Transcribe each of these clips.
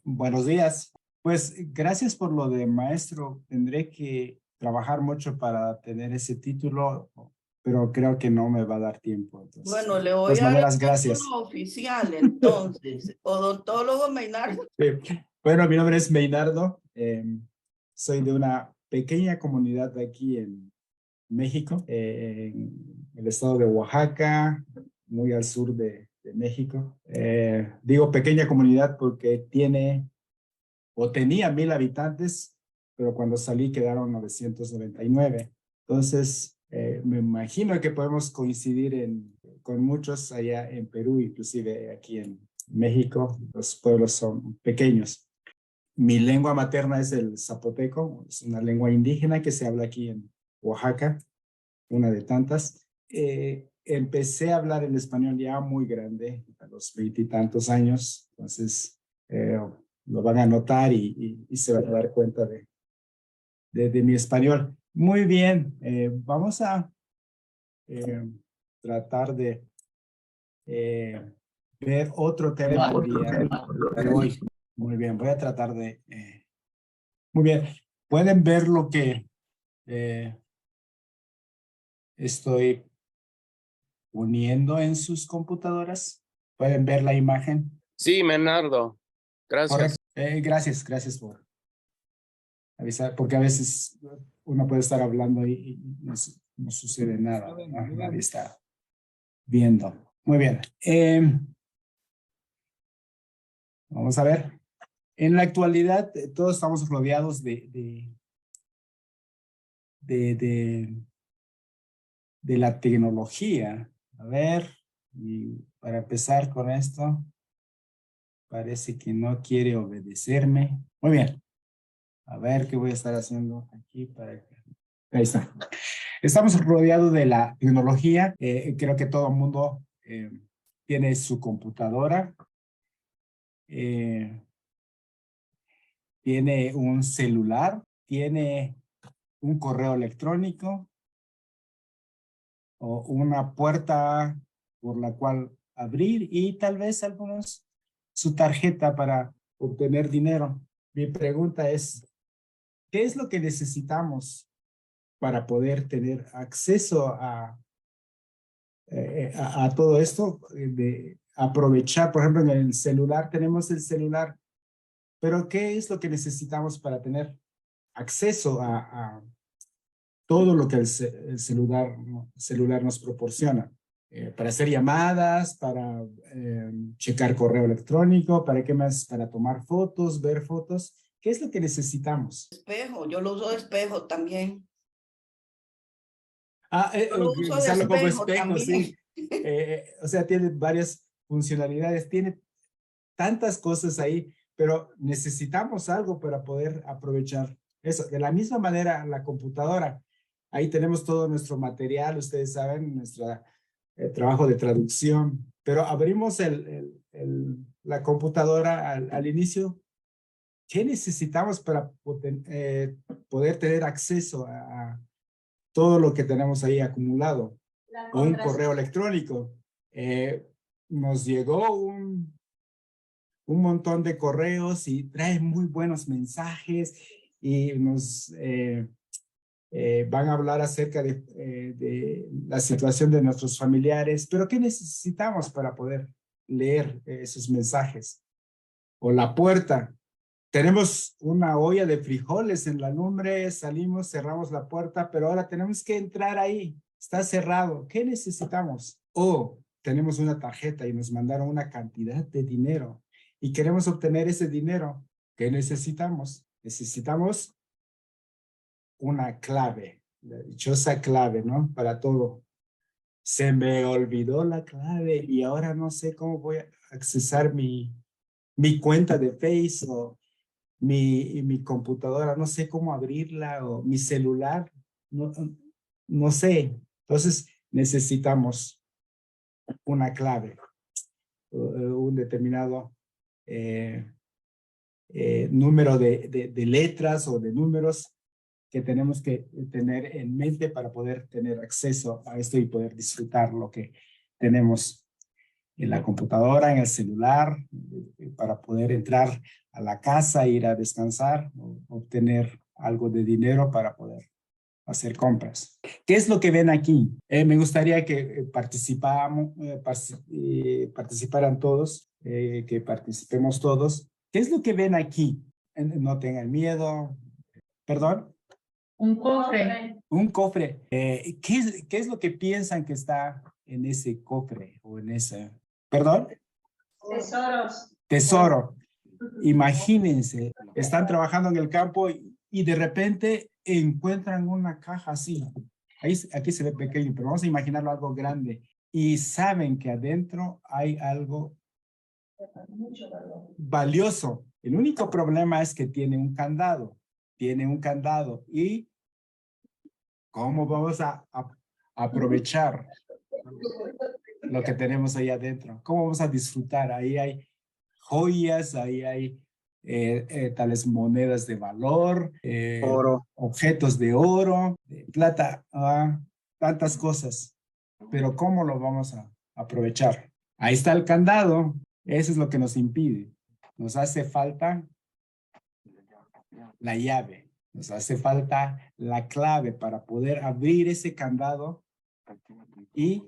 Buenos días. Pues gracias por lo de maestro. Tendré que trabajar mucho para tener ese título, pero creo que no me va a dar tiempo. Entonces, Bueno, le de voy todas a dar el maneras, gracias. título oficial entonces. Odontólogo Maynard. Sí. Bueno, mi nombre es Meinardo. Soy de una pequeña comunidad aquí en México, en el estado de Oaxaca, muy al sur de México. Digo pequeña comunidad porque tiene o tenía 1,000 habitantes, pero cuando salí quedaron 999. Entonces, me imagino que podemos coincidir con muchos allá en Perú, inclusive aquí en México, los pueblos son pequeños. Mi lengua materna es el zapoteco, es una lengua indígena que se habla aquí en Oaxaca, una de tantas. Empecé a hablar el español ya muy grande, a los 20 y tantos años, entonces lo van a notar y se van a dar cuenta de mi español. Muy bien, vamos a eh, tratar de eh, ver otro tema el día de hoy. Muy bien, voy a tratar de... muy bien, pueden ver lo que eh, estoy uniendo en sus computadoras. Pueden ver la imagen. Sí, Menardo, gracias. Correcto. Gracias por avisar, porque a veces uno puede estar hablando y no sucede nada, ¿no? Nadie está viendo. Muy bien. Vamos a ver. En la actualidad, todos estamos rodeados de, de, de la tecnología. A ver, y para empezar con esto, parece que no quiere obedecerme. Muy bien. A ver qué voy a estar haciendo aquí para que... Ahí está. Estamos rodeados de la tecnología. Creo que todo el mundo tiene su computadora, eh, tiene un celular, tiene un correo electrónico o una puerta por la cual abrir y tal vez algunos su tarjeta para obtener dinero. Mi pregunta es, ¿qué es lo que necesitamos para poder tener acceso a todo esto? De aprovechar, por ejemplo, en el celular, tenemos el celular, pero ¿qué es lo que necesitamos para tener acceso a todo lo que el celular nos proporciona? Para hacer llamadas, para checar correo electrónico, ¿para qué más? Para tomar fotos, ver fotos. ¿Qué es lo que necesitamos? Espejo, yo lo uso de espejo también. Yo lo uso de Usarlo como espejo espejo, sí. también. O sea, tiene varias funcionalidades, tiene tantas cosas ahí, pero necesitamos algo para poder aprovechar eso. De la misma manera, la computadora, ahí tenemos todo nuestro material, ustedes saben, nuestro trabajo de traducción, pero abrimos la computadora al inicio. ¿Qué necesitamos para poder tener acceso a todo lo que tenemos ahí acumulado? O un correo electrónico. Nos llegó un montón de correos y trae muy buenos mensajes y nos van a hablar acerca de la situación de nuestros familiares, pero ¿qué necesitamos para poder leer esos mensajes? O la puerta. Tenemos una olla de frijoles en la lumbre, salimos, cerramos la puerta, pero ahora tenemos que entrar ahí. Está cerrado. ¿Qué necesitamos? O tenemos una tarjeta y nos mandaron una cantidad de dinero y queremos obtener ese dinero. ¿Qué necesitamos? Necesitamos una clave, la dichosa clave, ¿no? Para todo. Se me olvidó la clave y ahora no sé cómo voy a accesar mi cuenta de Facebook, mi computadora, no sé cómo abrirla, o mi celular, no, no sé. Entonces necesitamos una clave, un determinado eh, número de letras o de números que tenemos que tener en mente para poder tener acceso a esto y poder disfrutar lo que tenemos. en la computadora, en el celular, para poder entrar a la casa, ir a descansar, o obtener algo de dinero para poder hacer compras. ¿Qué es lo que ven aquí? Me gustaría que participaran todos, que participemos todos. ¿Qué es lo que ven aquí? No tengan miedo. ¿Perdón? Un cofre. Un cofre. ¿Qué es lo que piensan que está en ese cofre o en ese? ¿Perdón? Tesoros. Tesoro. Imagínense, están trabajando en el campo y de repente encuentran una caja así. Aquí se ve pequeño, pero vamos a imaginarlo algo grande. Y saben que adentro hay algo valioso. El único problema es que tiene un candado. Tiene un candado. ¿Y cómo vamos a aprovechar lo que tenemos ahí adentro? ¿Cómo vamos a disfrutar? Ahí hay joyas, ahí hay tales monedas de valor, Oro. objetos de oro, de plata, tantas cosas. Pero ¿cómo lo vamos a aprovechar? Ahí está el candado. Eso es lo que nos impide. Nos hace falta la llave. Nos hace falta la clave para poder abrir ese candado y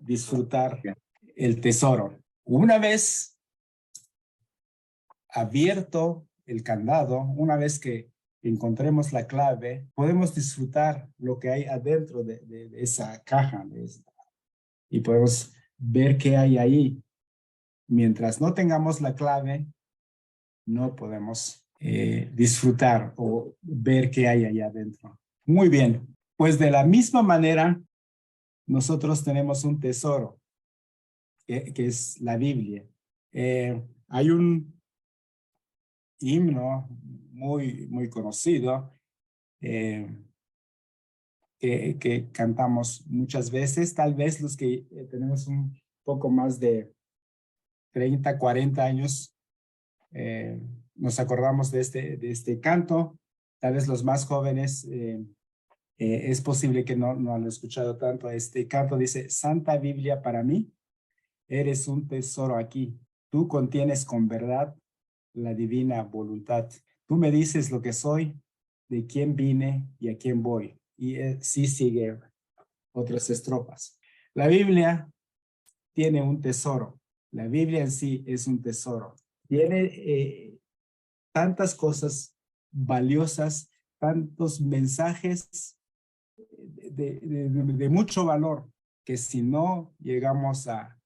disfrutar el tesoro. Una vez abierto el candado, una vez que encontremos la clave, podemos disfrutar lo que hay adentro de esa caja y podemos ver qué hay ahí. Mientras no tengamos la clave, no podemos disfrutar o ver qué hay allá adentro. Muy bien, pues de la misma manera, nosotros tenemos un tesoro, que es la Biblia. Hay un himno muy conocido que cantamos muchas veces. Tal vez los que tenemos un poco más de 30, 40 años, nos acordamos de este canto. Tal vez los más jóvenes, es posible que no han escuchado tanto. Este canto dice: Santa Biblia para mí, eres un tesoro aquí. Tú contienes con verdad la divina voluntad. Tú me dices lo que soy, de quién vine y a quién voy. Y sí sigue otras estrofas. La Biblia tiene un tesoro. La Biblia en sí es un tesoro. Tiene tantas cosas valiosas, tantos mensajes de mucho valor, que si no llegamos a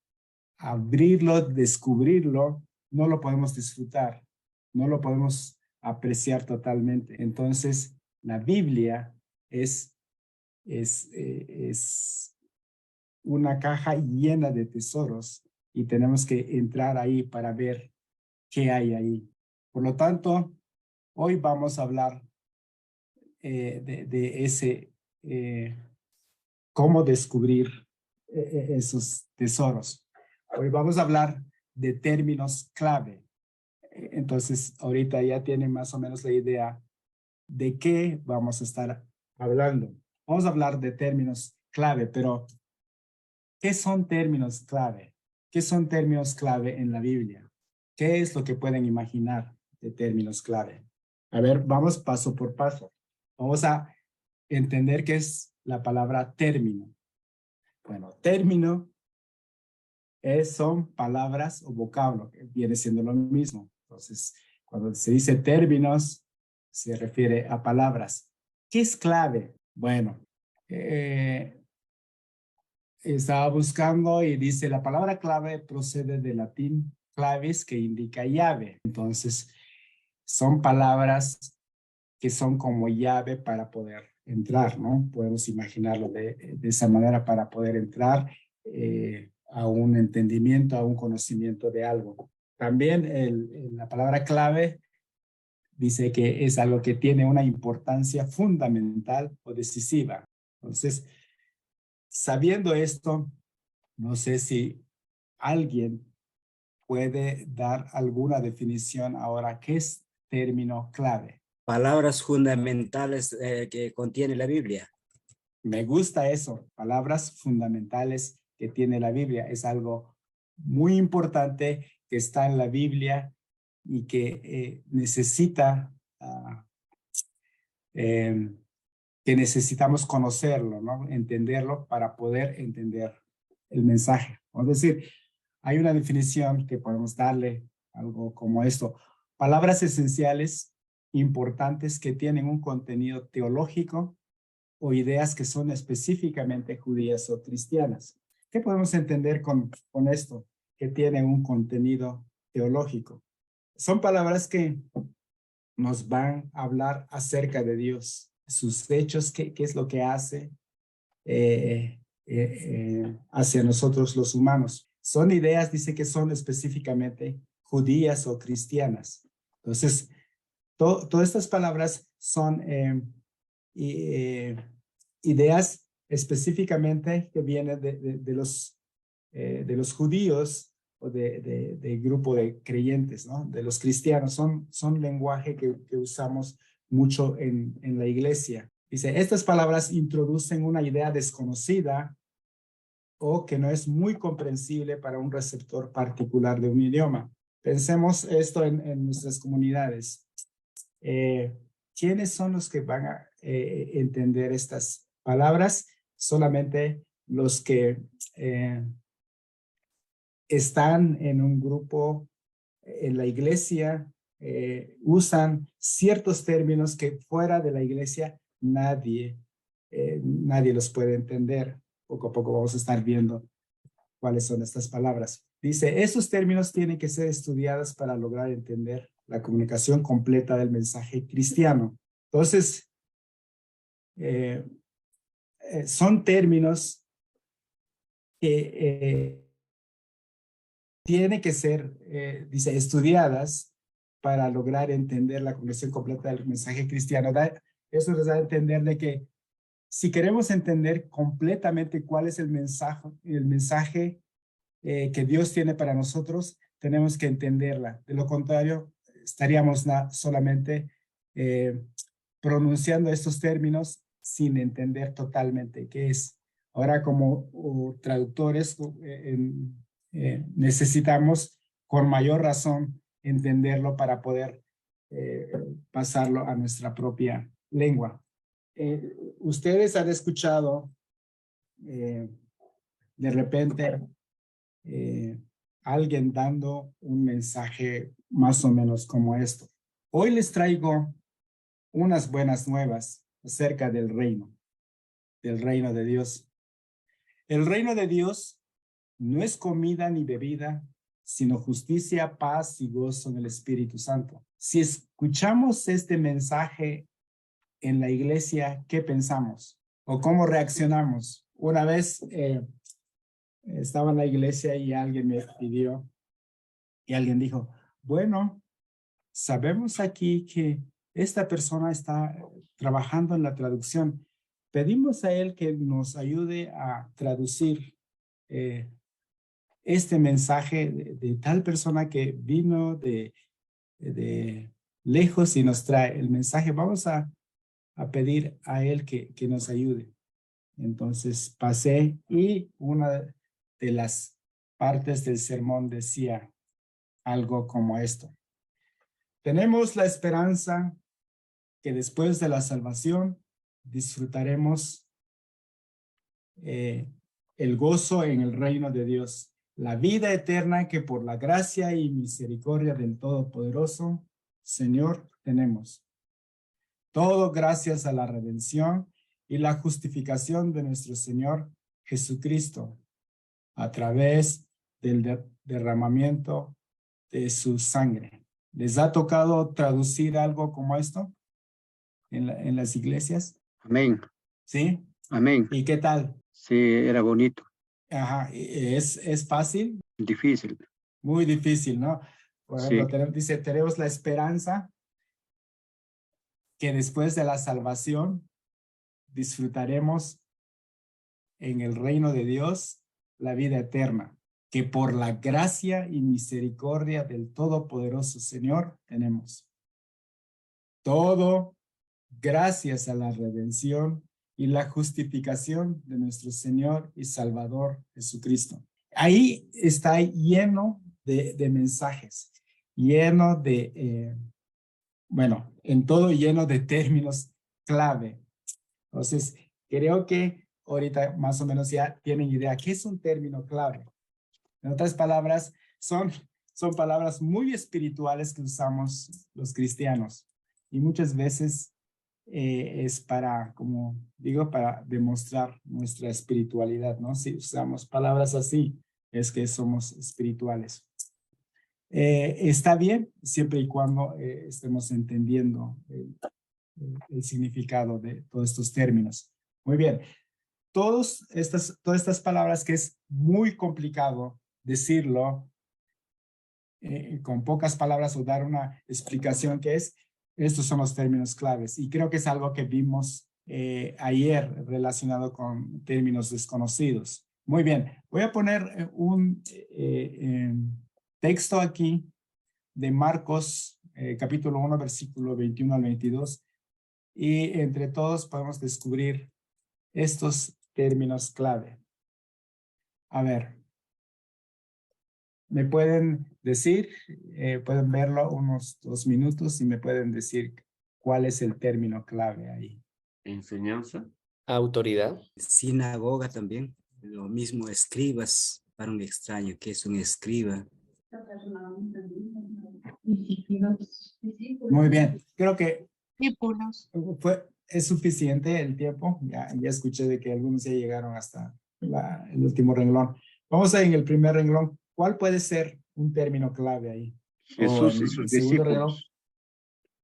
abrirlo, descubrirlo, no lo podemos disfrutar, no lo podemos apreciar totalmente. Entonces, la Biblia es una caja llena de tesoros y tenemos que entrar ahí para ver qué hay ahí. Por lo tanto, hoy vamos a hablar de ese, cómo descubrir esos tesoros. Hoy vamos a hablar de términos clave. Entonces, ahorita ya tienen más o menos la idea de qué vamos a estar hablando. Vamos a hablar de términos clave, pero ¿qué son términos clave? ¿Qué son términos clave en la Biblia? ¿Qué es lo que pueden imaginar de términos clave? A ver, vamos paso por paso. Vamos a entender qué es la palabra término. Bueno, término son palabras o vocablo, que viene siendo lo mismo. Entonces, cuando se dice términos, se refiere a palabras. ¿Qué es clave? Bueno, estaba buscando y dice: la palabra clave procede del latín clavis, que indica llave. Entonces, son palabras que son como llave para poder entrar, ¿no? Podemos imaginarlo de esa manera, para poder entrar a un entendimiento, a un conocimiento de algo. También la palabra clave dice que es algo que tiene una importancia fundamental o decisiva. Entonces, sabiendo esto, no sé si alguien puede dar alguna definición ahora. ¿Qué es término clave? Palabras fundamentales que contiene la Biblia. Me gusta eso, palabras fundamentales que tiene la Biblia. Es algo muy importante que está en la Biblia y que que necesitamos conocerlo, ¿no? Entenderlo para poder entender el mensaje. Es decir, hay una definición que podemos darle, algo como esto: palabras esenciales, importantes, que tienen un contenido teológico o ideas que son específicamente judías o cristianas. ¿Qué podemos entender con esto? Que tienen un contenido teológico. Son palabras que nos van a hablar acerca de Dios, sus hechos, qué es lo que hace hacia nosotros los humanos. Son ideas, dice, que son específicamente judías o cristianas. Entonces, todas estas palabras son ideas específicamente que vienen de los judíos o de grupo de creyentes, ¿no? De los cristianos. Son lenguaje que usamos mucho en la iglesia. Dice, estas palabras introducen una idea desconocida o que no es muy comprensible para un receptor particular de un idioma. Pensemos esto en nuestras comunidades. ¿Quiénes son los que van a entender estas palabras? Solamente los que están en un grupo en la iglesia, usan ciertos términos que fuera de la iglesia nadie los puede entender. Poco a poco vamos a estar viendo cuáles son estas palabras. Dice, esos términos tienen que ser estudiados para lograr entender la comunicación completa del mensaje cristiano. Entonces, son términos que tienen que ser, dice, estudiadas para lograr entender la comunicación completa del mensaje cristiano. Eso nos da a entender de que si queremos entender completamente cuál es el mensaje que Dios tiene para nosotros, tenemos que entenderla. De lo contrario, estaríamos solamente pronunciando estos términos sin entender totalmente qué es. Ahora, como traductores, necesitamos con mayor razón entenderlo para poder pasarlo a nuestra propia lengua. Ustedes han escuchado de repente alguien dando un mensaje más o menos como esto. Hoy les traigo unas buenas nuevas acerca del reino de Dios. El reino de Dios no es comida ni bebida, sino justicia, paz y gozo en el Espíritu Santo. Si escuchamos este mensaje en la iglesia, ¿qué pensamos? ¿O cómo reaccionamos? Una vez estaba en la iglesia y alguien me pidió, y alguien dijo, bueno, sabemos aquí que esta persona está trabajando en la traducción. Pedimos a él que nos ayude a traducir este mensaje de tal persona que vino de lejos y nos trae el mensaje. Vamos a pedir a él que nos ayude. Entonces pasé y una de las partes del sermón decía algo como esto. Tenemos la esperanza que después de la salvación disfrutaremos el gozo en el reino de Dios, la vida eterna que por la gracia y misericordia del Todopoderoso Señor tenemos. Todo gracias a la redención y la justificación de nuestro Señor Jesucristo a través del derramamiento de su sangre. ¿Les ha tocado traducir algo como esto en las iglesias? Amén. ¿Sí? Amén. ¿Y qué tal? Sí, era bonito. Ajá, ¿es fácil? Difícil. Muy difícil, ¿no? Por ejemplo, Sí. dice, tenemos la esperanza que después de la salvación disfrutaremos en el reino de Dios la vida eterna, que por la gracia y misericordia del Todopoderoso Señor tenemos. Todo gracias a la redención y la justificación de nuestro Señor y Salvador Jesucristo. Ahí está lleno de mensajes, lleno de, bueno, en todo lleno de términos clave. Entonces, creo que ahorita más o menos ya tienen idea qué es un término clave. En otras palabras, son palabras muy espirituales que usamos los cristianos y muchas veces es para, como digo, para demostrar nuestra espiritualidad, ¿no? Si usamos palabras así, es que somos espirituales. Está bien siempre y cuando estemos entendiendo el significado de todos estos términos. Muy bien. Todas estas palabras que es muy complicado decirlo con pocas palabras o dar una explicación que es, estos son los términos claves. Y creo que es algo que vimos ayer relacionado con términos desconocidos. Muy bien, voy a poner un texto aquí de Marcos, capítulo 1, versículo 21 al 22. Y entre todos podemos descubrir estos términos clave. A ver, ¿me pueden decir? Pueden verlo unos 2 minutos y me pueden decir cuál es el término clave ahí. Enseñanza. Autoridad. Sinagoga también. Lo mismo escribas para un extraño. ¿Qué es un escriba? Muy bien, creo que Discípulos. es suficiente el tiempo. Ya escuché de que algunos ya llegaron hasta el último renglón. Vamos a ir en el primer renglón. ¿Cuál puede ser un término clave ahí? Jesús y sus discípulos.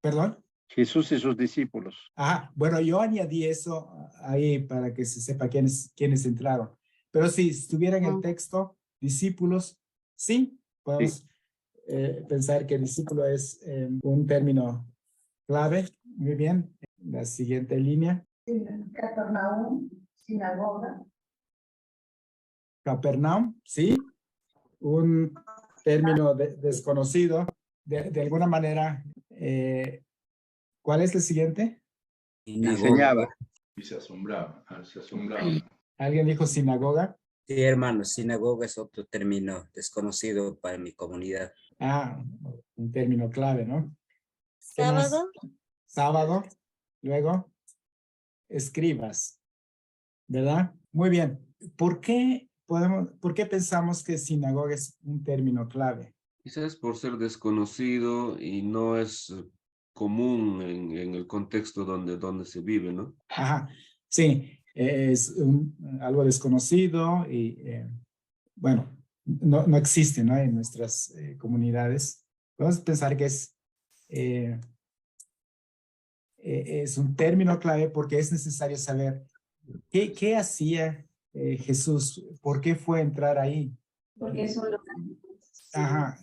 ¿Perdón? Jesús y sus discípulos. Ajá, bueno, yo añadí eso ahí para que se sepa quiénes entraron. Pero si estuviera en el texto, discípulos, sí, podemos pensar que discípulo es un término clave. Muy bien. La siguiente línea. Capernaum, sinagoga. Capernaum, sí. Un término desconocido. De alguna manera, ¿cuál es el siguiente? Enseñaba. Y se asombraba, se asombraba. ¿Alguien dijo sinagoga? Sí, hermano, sinagoga es otro término desconocido para mi comunidad. Ah, un término clave, ¿no? ¿Qué más? Sábado. Sábado. Luego, escribas, ¿verdad? Muy bien. ¿Por qué pensamos que sinagoga es un término clave? Quizás por ser desconocido y no es común en el contexto donde se vive, ¿no? Ajá, sí, es algo desconocido y bueno, no existe, ¿no? En nuestras comunidades. Podemos pensar que es un término clave porque es necesario saber qué hacía Jesús, por qué fue a entrar ahí. Porque es un lugar. Ajá.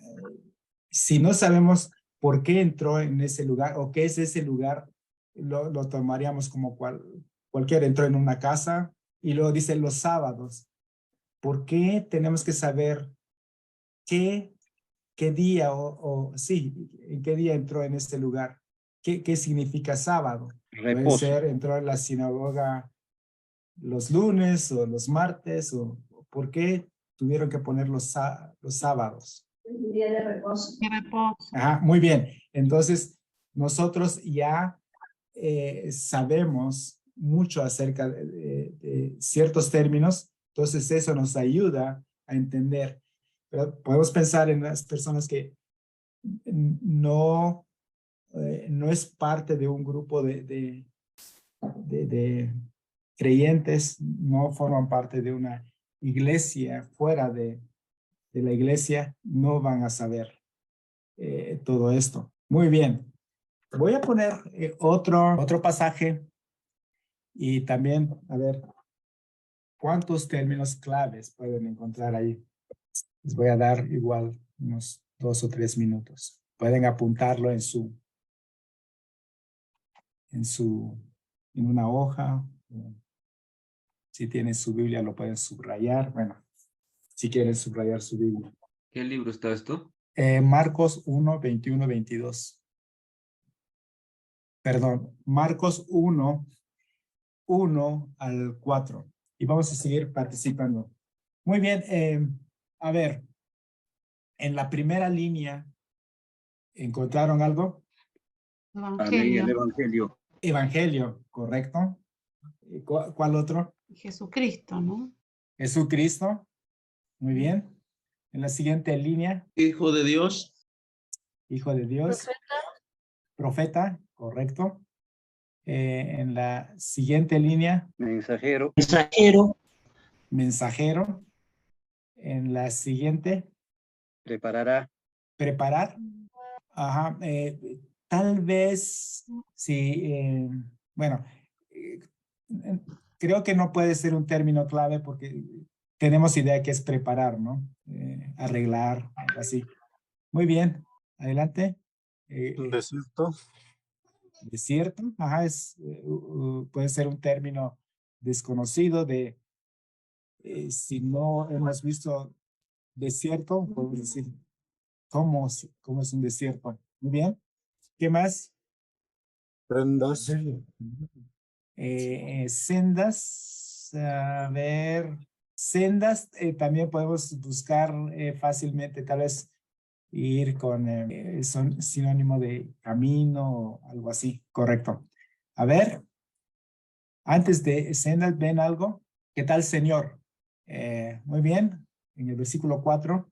Si no sabemos por qué entró en ese lugar o qué es ese lugar, lo tomaríamos como cualquiera. Entró en una casa y luego dice los sábados. ¿Por qué tenemos que saber qué día sí, en qué día entró en este lugar? ¿Qué significa sábado? Reposo. Puede ser, entró en la sinagoga los lunes o los martes, o ¿por qué tuvieron que poner los sábados? Un día de reposo. De reposo. Ajá, muy bien. Entonces, nosotros ya sabemos mucho acerca de ciertos términos, entonces eso nos ayuda a entender. Pero podemos pensar en las personas que no es parte de un grupo de creyentes, no forman parte de una iglesia, fuera de la iglesia, no van a saber todo esto. Muy bien. Voy a poner otro pasaje y también, a ver, ¿cuántos términos claves pueden encontrar ahí? Les voy a dar igual unos 2 o 3 minutos. Pueden apuntarlo en una hoja. Si tienen su Biblia, lo pueden subrayar. Bueno, si quieren subrayar su Biblia. ¿Qué libro está esto? Marcos 1, 21, 22. Perdón, Marcos 1, 1 al 4. Y vamos a seguir participando. Muy bien. A ver, en la primera línea, ¿encontraron algo? Amén, el Evangelio. Evangelio, ¿correcto? ¿Cuál otro? Jesucristo, ¿no? Jesucristo. Muy bien. En la siguiente línea, Hijo de Dios. Hijo de Dios. Profeta, correcto. En la siguiente línea, Mensajero. mensajero. En la siguiente, Preparará. preparar. Ajá. Tal vez, sí, bueno, creo que no puede ser un término clave porque tenemos idea que es preparar, ¿no? Arreglar, algo así. Muy bien, adelante. Desierto. Desierto, ajá, puede ser un término desconocido de, si no hemos visto desierto, podemos decir, ¿cómo es un desierto? Muy bien. ¿Qué más? Sendas. Sendas, a ver, sendas, también podemos buscar fácilmente, tal vez ir con son sinónimo de camino o algo así, correcto. A ver, antes de sendas, ¿ven algo? ¿Qué tal, Señor? Muy bien, en el versículo 4.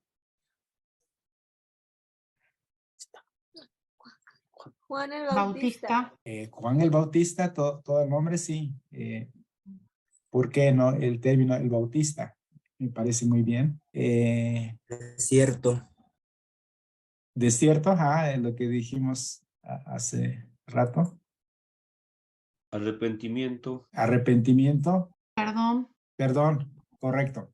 Juan el Bautista. Juan el Bautista, todo el nombre, sí. ¿Por qué no el término el Bautista? Me parece muy bien. Cierto. Desierto, ajá, es lo que dijimos hace rato. Arrepentimiento. Arrepentimiento. Perdón. Perdón, correcto.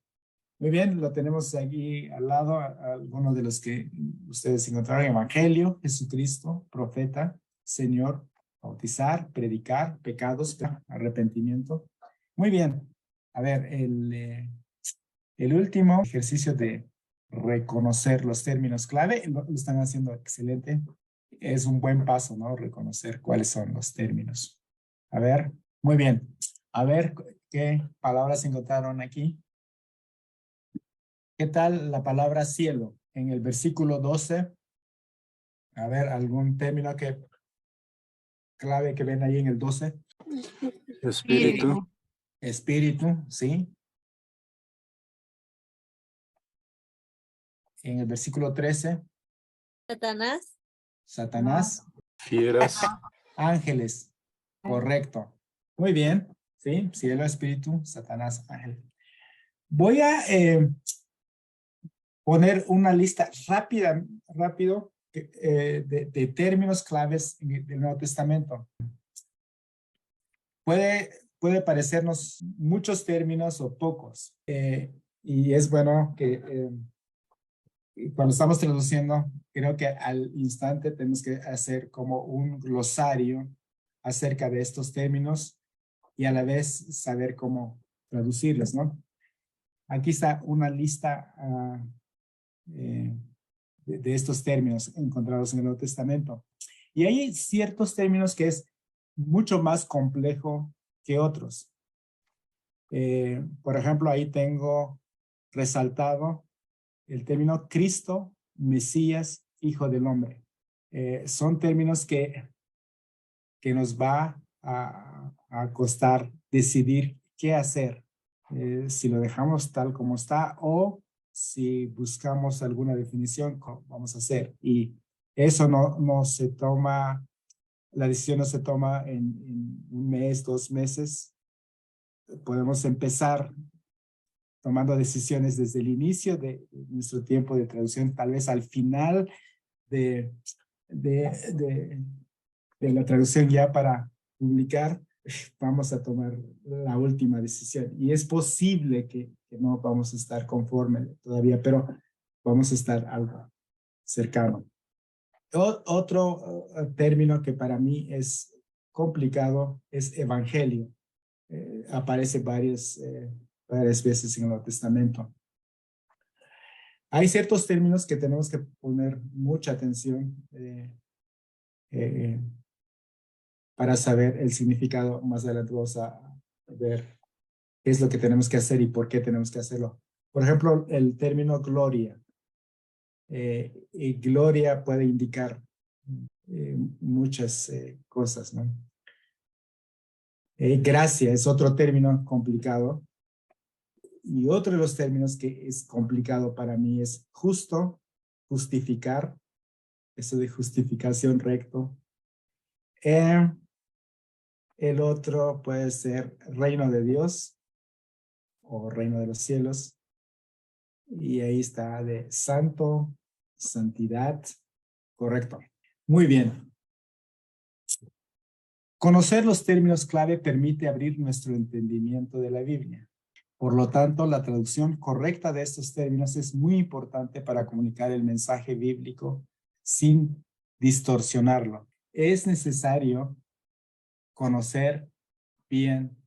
Muy bien, lo tenemos aquí al lado, algunos de los que ustedes encontraron: Evangelio, Jesucristo, profeta, Señor, bautizar, predicar, pecados, arrepentimiento. Muy bien. A ver, el último ejercicio de reconocer los términos clave, lo están haciendo excelente. Es un buen paso, ¿no? Reconocer cuáles son los términos. A ver, muy bien. A ver, ¿qué palabras encontraron aquí? ¿Qué tal la palabra cielo? En el versículo 12. A ver, algún término clave que ven ahí en el 12. Espíritu. Espíritu, sí. En el versículo 13. Satanás. Satanás. Fieras. Ángeles. Correcto. Muy bien. Sí, cielo, espíritu, Satanás, ángel. Voy a poner una lista rápido de términos claves del Nuevo Testamento. Puede parecernos muchos términos o pocos. Y es bueno que cuando estamos traduciendo, creo que al instante tenemos que hacer como un glosario acerca de estos términos y a la vez saber cómo traducirlos, ¿no? Aquí está una lista de estos términos encontrados en el Nuevo Testamento. Y hay ciertos términos que es mucho más complejo que otros. Por ejemplo, ahí tengo resaltado el término Cristo, Mesías, Hijo del Hombre. Son términos que nos va a costar decidir qué hacer, si lo dejamos tal como está o si buscamos alguna definición, ¿cómo vamos a hacer? Y eso no se toma, la decisión no se toma en un mes, 2 meses. Podemos empezar tomando decisiones desde el inicio de nuestro tiempo de traducción, tal vez al final de la traducción ya para publicar, vamos a tomar la última decisión. Y es posible que no vamos a estar conforme todavía, pero vamos a estar algo cercano. Otro término que para mí es complicado es evangelio. Aparece varias veces en el Nuevo Testamento. Hay ciertos términos que tenemos que poner mucha atención para saber el significado. Más adelante vamos a ver qué es lo que tenemos que hacer y por qué tenemos que hacerlo. Por ejemplo, el término gloria. Y gloria puede indicar muchas cosas, ¿no? Gracia es otro término complicado. Y otro de los términos que es complicado para mí es justo, justificar, eso de justificación recto. El otro puede ser reino de Dios o reino de los cielos. Y ahí está de santo, santidad, correcto. Muy bien. Conocer los términos clave permite abrir nuestro entendimiento de la Biblia. Por lo tanto, la traducción correcta de estos términos es muy importante para comunicar el mensaje bíblico sin distorsionarlo. Es necesario conocer bien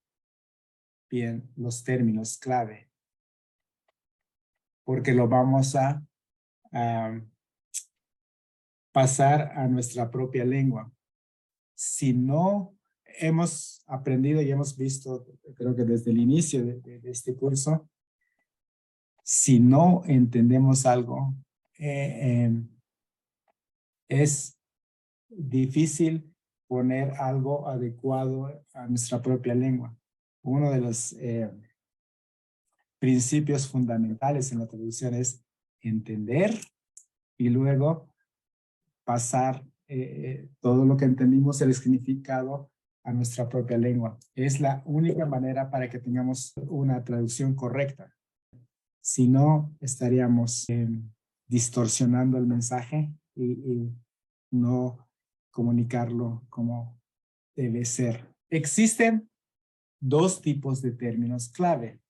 los términos clave, porque lo vamos a pasar a nuestra propia lengua. Si no hemos aprendido y hemos visto, creo que desde el inicio de este curso, si no entendemos algo, es difícil poner algo adecuado a nuestra propia lengua. Uno de los principios fundamentales en la traducción es entender y luego pasar todo lo que entendimos, el significado, a nuestra propia lengua. Es la única manera para que tengamos una traducción correcta. Si no, estaríamos distorsionando el mensaje y no comunicarlo como debe ser. Existen dos tipos de términos clave.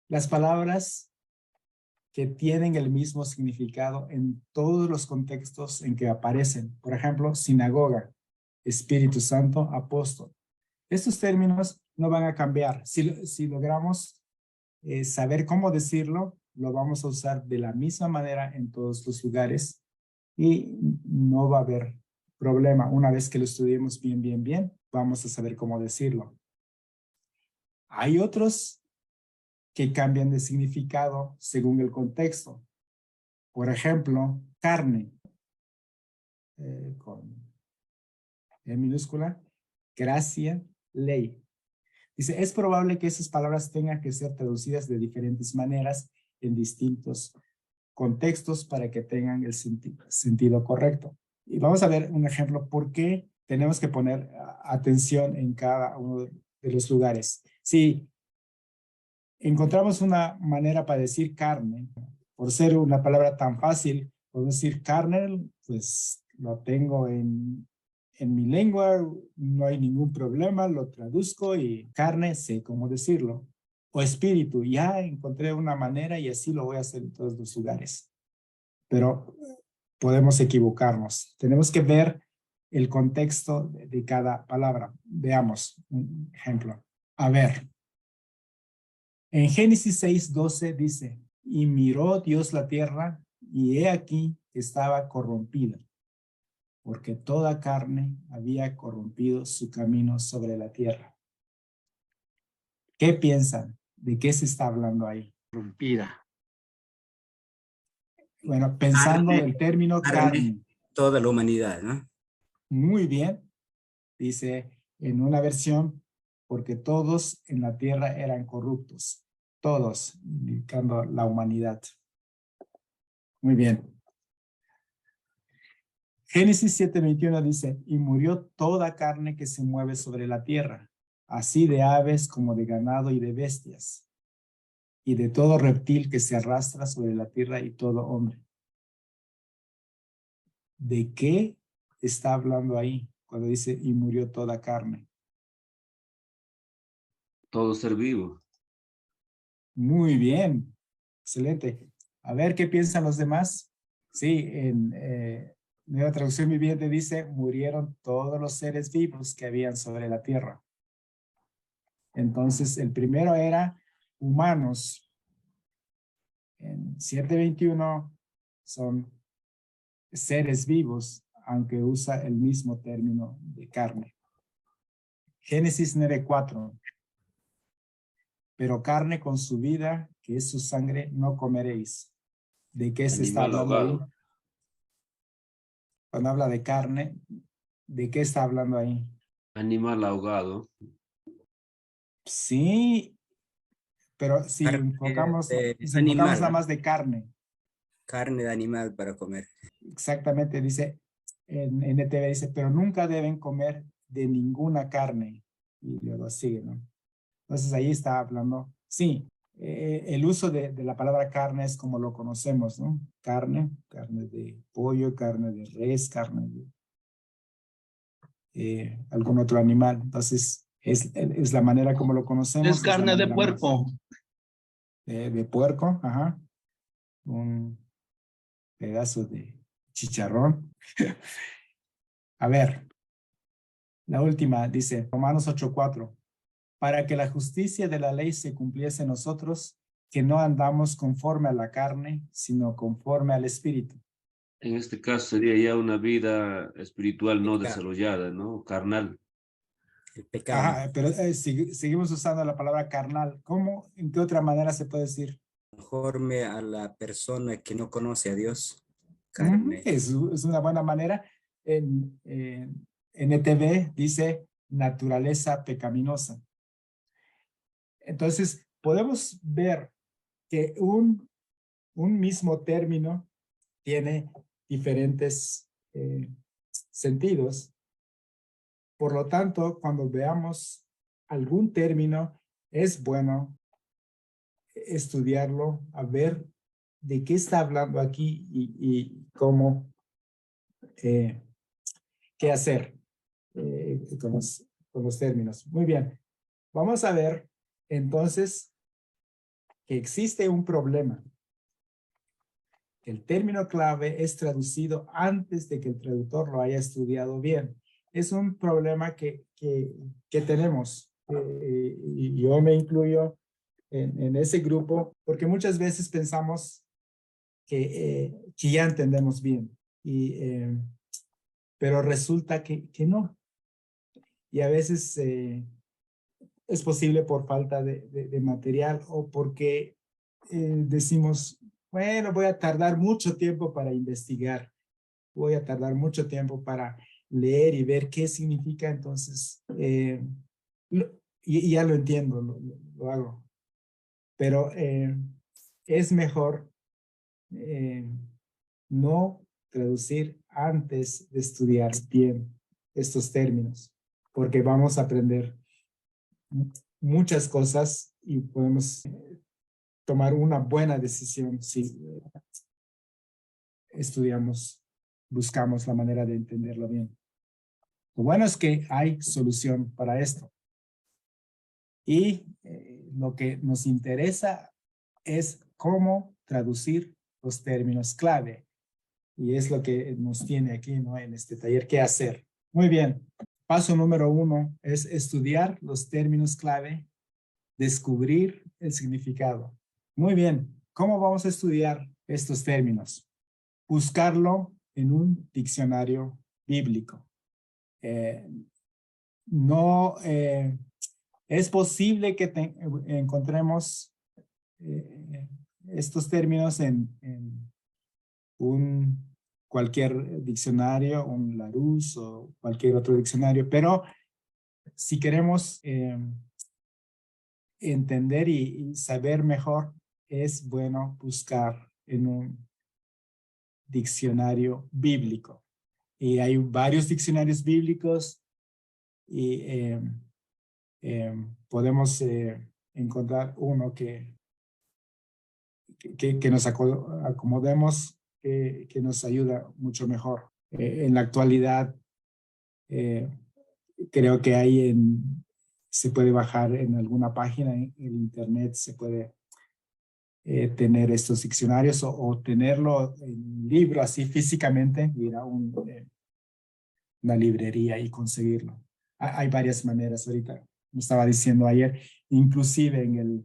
Las palabras que tienen el mismo significado en todos los contextos en que aparecen. Por ejemplo, sinagoga, Espíritu Santo, apóstol. Estos términos no van a cambiar. Si logramos saber cómo decirlo, lo vamos a usar de la misma manera en todos los lugares y no va a haber problema. Una vez que lo estudiemos bien, vamos a saber cómo decirlo. Hay otros que cambian de significado según el contexto. Por ejemplo, carne, con E minúscula, gracia, ley. Dice, es probable que esas palabras tengan que ser traducidas de diferentes maneras en distintos contextos para que tengan el sentido correcto. Y vamos a ver un ejemplo por qué tenemos que poner atención en cada uno de los lugares. Si encontramos una manera para decir carne, por ser una palabra tan fácil, podemos decir carne, pues lo tengo en mi lengua, no hay ningún problema, lo traduzco y carne, sé cómo decirlo. O espíritu, ya encontré una manera y así lo voy a hacer en todos los lugares. Pero podemos equivocarnos. Tenemos que ver el contexto de cada palabra. Veamos un ejemplo. A ver. En Génesis 6:12 dice, y miró Dios la tierra y he aquí que estaba corrompida, porque toda carne había corrompido su camino sobre la tierra. ¿Qué piensan? ¿De qué se está hablando ahí? Corrompida. Bueno, pensando el término carne. Toda la humanidad, ¿no? Muy bien. Dice en una versión, porque todos en la tierra eran corruptos. Todos, indicando la humanidad. Muy bien. Génesis 7:21 dice, y murió toda carne que se mueve sobre la tierra, así de aves como de ganado y de bestias, y de todo reptil que se arrastra sobre la tierra y todo hombre. ¿De qué está hablando ahí cuando dice, y murió toda carne? Todo ser vivo. Muy bien, excelente. A ver, ¿qué piensan los demás? Sí, en Nueva Traducción Viviente dice, murieron todos los seres vivos que habían sobre la tierra. Entonces, el primero era humanos. En 7:21 son seres vivos, aunque usa el mismo término de carne. Génesis 9:4. Pero carne con su vida, que es su sangre, no comeréis. ¿De qué se está Animal hablando ahí? ahogado. Cuando habla de carne, ¿de qué está hablando ahí? Animal ahogado. Sí, pero si Carne enfocamos, de si enfocamos nada animal, más de carne, carne de animal para comer. exactamente dice, en NTV dice, pero nunca deben comer de ninguna carne. Y luego sigue, ¿no? Entonces ahí está hablando, sí, el uso de la palabra carne es como lo conocemos, ¿no? Carne, carne de pollo, carne de res, carne de algún otro animal. Entonces es la manera como lo conocemos. Es carne de puerco. De puerco, ajá. Un pedazo de chicharrón. A ver, la última dice, Romanos 8:4. Para que la justicia de la ley se cumpliese en nosotros, que no andamos conforme a la carne, sino conforme al Espíritu. En este caso sería ya una vida espiritual no Pecado. desarrollada, ¿no? Carnal. El pecado. Ajá, pero seguimos usando la palabra carnal. ¿Cómo? ¿En qué otra manera se puede decir? Conforme a la persona que no conoce a Dios. Carne. Es una buena manera. En NTV dice naturaleza pecaminosa. Entonces, podemos ver que un mismo término tiene diferentes sentidos. Por lo tanto, cuando veamos algún término, es bueno estudiarlo, a ver de qué está hablando aquí y cómo, qué hacer con los términos. Muy bien. Vamos a ver entonces que existe un problema. El término clave es traducido antes de que el traductor lo haya estudiado bien. Es un problema que tenemos y yo me incluyo en ese grupo porque muchas veces pensamos que ya entendemos bien, pero resulta que no. Y a veces es posible por falta de material o porque decimos, bueno, voy a tardar mucho tiempo para investigar, voy a tardar mucho tiempo para leer y ver qué significa, entonces, y ya lo entiendo, lo hago. Pero es mejor no traducir antes de estudiar bien estos términos, porque vamos a aprender muchas cosas y podemos tomar una buena decisión si estudiamos, buscamos la manera de entenderlo bien. Lo bueno es que hay solución para esto. Y lo que nos interesa es cómo traducir los términos clave. Y es lo que nos tiene aquí, ¿no? En este taller, ¿qué hacer? Muy bien. Paso número 1 es estudiar los términos clave, descubrir el significado. Muy bien. ¿Cómo vamos a estudiar estos términos? Buscarlo en un diccionario bíblico. Es posible que encontremos estos términos en cualquier diccionario, un Larousse o cualquier otro diccionario, pero si queremos entender y saber mejor, es bueno buscar en un diccionario bíblico. Y hay varios diccionarios bíblicos y podemos encontrar uno que nos acomodemos, que nos ayuda mucho mejor. En la actualidad, creo que se puede bajar en alguna página en internet, se puede tener estos diccionarios o tenerlo en libro así físicamente, ir a una librería y conseguirlo. Hay varias maneras ahorita, me estaba diciendo ayer, inclusive en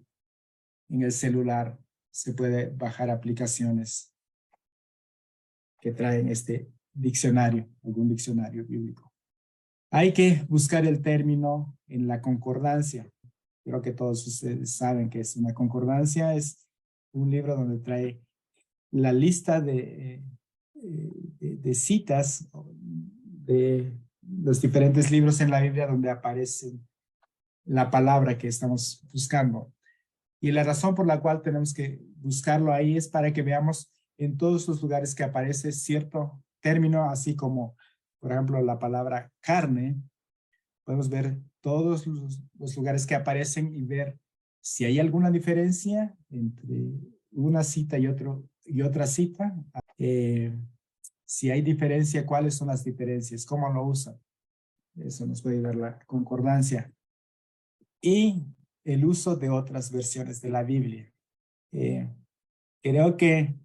el celular se puede bajar aplicaciones que traen este diccionario, algún diccionario bíblico. Hay que buscar el término en la concordancia. Creo que todos ustedes saben que es una concordancia. Es un libro donde trae la lista de citas de los diferentes libros en la Biblia donde aparece la palabra que estamos buscando. Y la razón por la cual tenemos que buscarlo ahí es para que veamos en todos los lugares que aparece cierto término, así como, por ejemplo, la palabra carne. Podemos ver todos los lugares que aparecen y ver si hay alguna diferencia entre una cita y otra cita. Si hay diferencia, ¿cuáles son las diferencias? ¿Cómo lo usan? Eso nos puede dar la concordancia. Y el uso de otras versiones de la Biblia. Creo que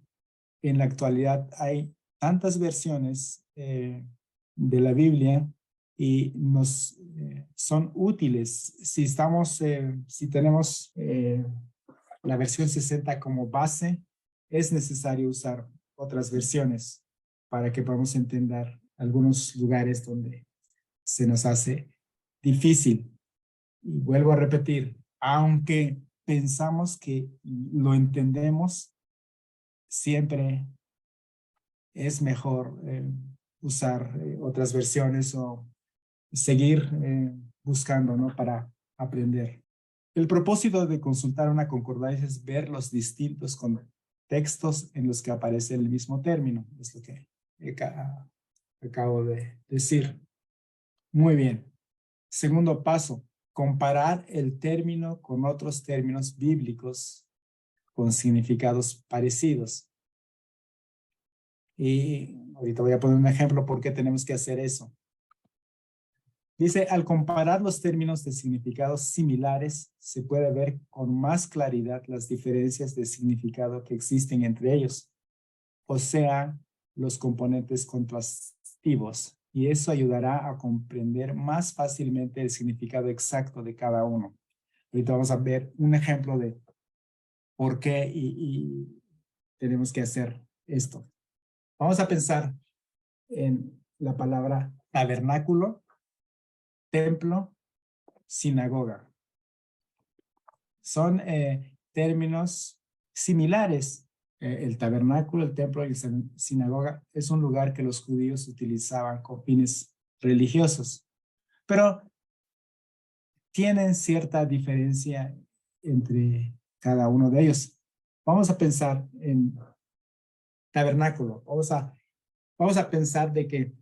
en la actualidad hay tantas versiones de la Biblia y nos son útiles. Si tenemos la versión 60 como base, es necesario usar otras versiones para que podamos entender algunos lugares donde se nos hace difícil. Y vuelvo a repetir, aunque pensamos que lo entendemos, siempre es mejor usar otras versiones o seguir buscando, ¿no? Para aprender. El propósito de consultar una concordancia es ver los distintos contextos en los que aparece el mismo término. Es lo que acabo de decir. Muy bien. Segundo paso, comparar el término con otros términos bíblicos con significados parecidos. Y ahorita voy a poner un ejemplo por qué tenemos que hacer eso. Dice, al comparar los términos de significados similares, se puede ver con más claridad las diferencias de significado que existen entre ellos, o sea, los componentes contrastivos, y eso ayudará a comprender más fácilmente el significado exacto de cada uno. Ahorita vamos a ver un ejemplo de por qué y tenemos que hacer esto. Vamos a pensar en la palabra tabernáculo, templo, sinagoga. Son términos similares. El tabernáculo, el templo y la sinagoga es un lugar que los judíos utilizaban con fines religiosos, pero tienen cierta diferencia entre cada uno de ellos. Vamos a pensar en tabernáculo. Vamos a pensar de que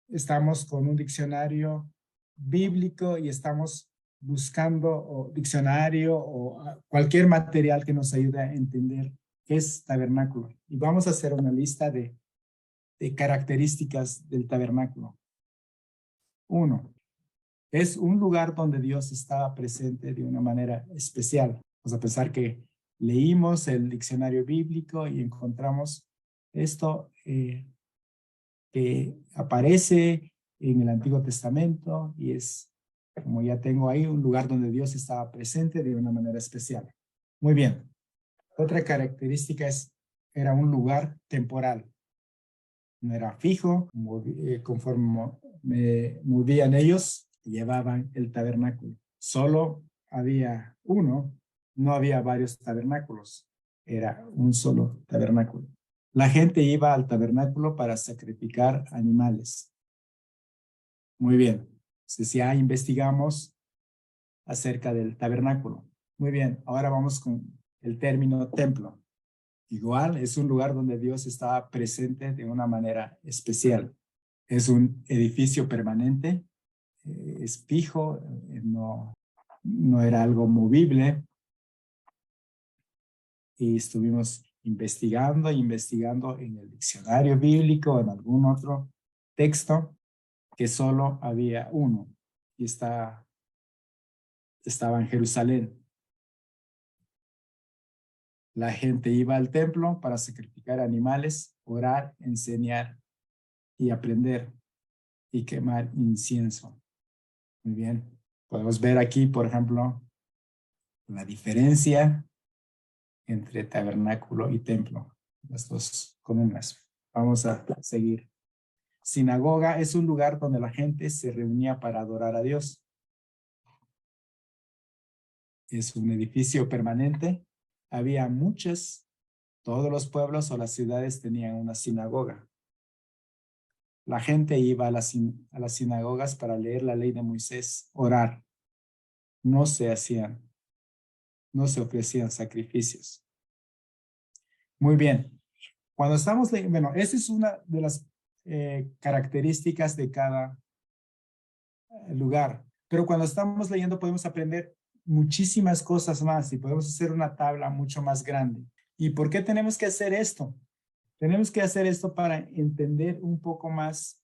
estamos con un diccionario bíblico y estamos buscando diccionario o cualquier material que nos ayude a entender qué es tabernáculo. Y vamos a hacer una lista de características del tabernáculo. 1. Es un lugar donde Dios estaba presente de una manera especial. Vamos a pensar que leímos el diccionario bíblico y encontramos esto que aparece en el Antiguo Testamento y es, como ya tengo ahí, un lugar donde Dios estaba presente de una manera especial. Muy bien. Otra característica era un lugar temporal. No era fijo, conforme me movían ellos, llevaban el tabernáculo. Solo había uno, no había varios tabernáculos. Era un solo tabernáculo. La gente iba al tabernáculo para sacrificar animales. Muy bien. Entonces ya investigamos acerca del tabernáculo. Muy bien. Ahora vamos con el término templo. Igual es un lugar donde Dios estaba presente de una manera especial. Es un edificio permanente, es fijo, no era algo movible. Y estuvimos investigando en el diccionario bíblico, en algún otro texto, que solo había uno y estaba en Jerusalén. La gente iba al templo para sacrificar animales, orar, enseñar y aprender y quemar incienso. Muy bien. Podemos ver aquí, por ejemplo, la diferencia entre tabernáculo y templo. Las dos columnas. Vamos a seguir. sinagoga es un lugar donde la gente se reunía para adorar a Dios. Es un edificio permanente. Había todos los pueblos o las ciudades tenían una sinagoga. La gente iba a las sinagogas para leer la ley de Moisés, orar. No se ofrecían sacrificios. Muy bien. Cuando estamos leyendo, bueno, esa es una de las características de cada lugar. Pero cuando estamos leyendo podemos aprender muchísimas cosas más y podemos hacer una tabla mucho más grande. ¿Y por qué tenemos que hacer esto? Tenemos que hacer esto para entender un poco más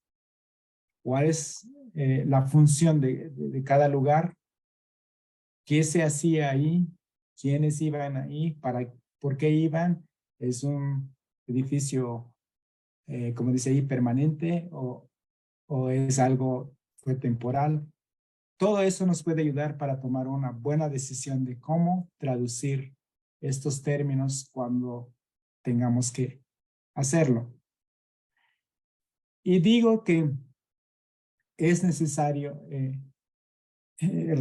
cuál es la función de cada lugar, qué se hacía ahí, quiénes iban ahí, por qué iban. Es un edificio, como dice ahí, permanente o es algo fue temporal. Todo eso nos puede ayudar para tomar una buena decisión de cómo traducir estos términos cuando tengamos que hacerlo. Y digo que es necesario,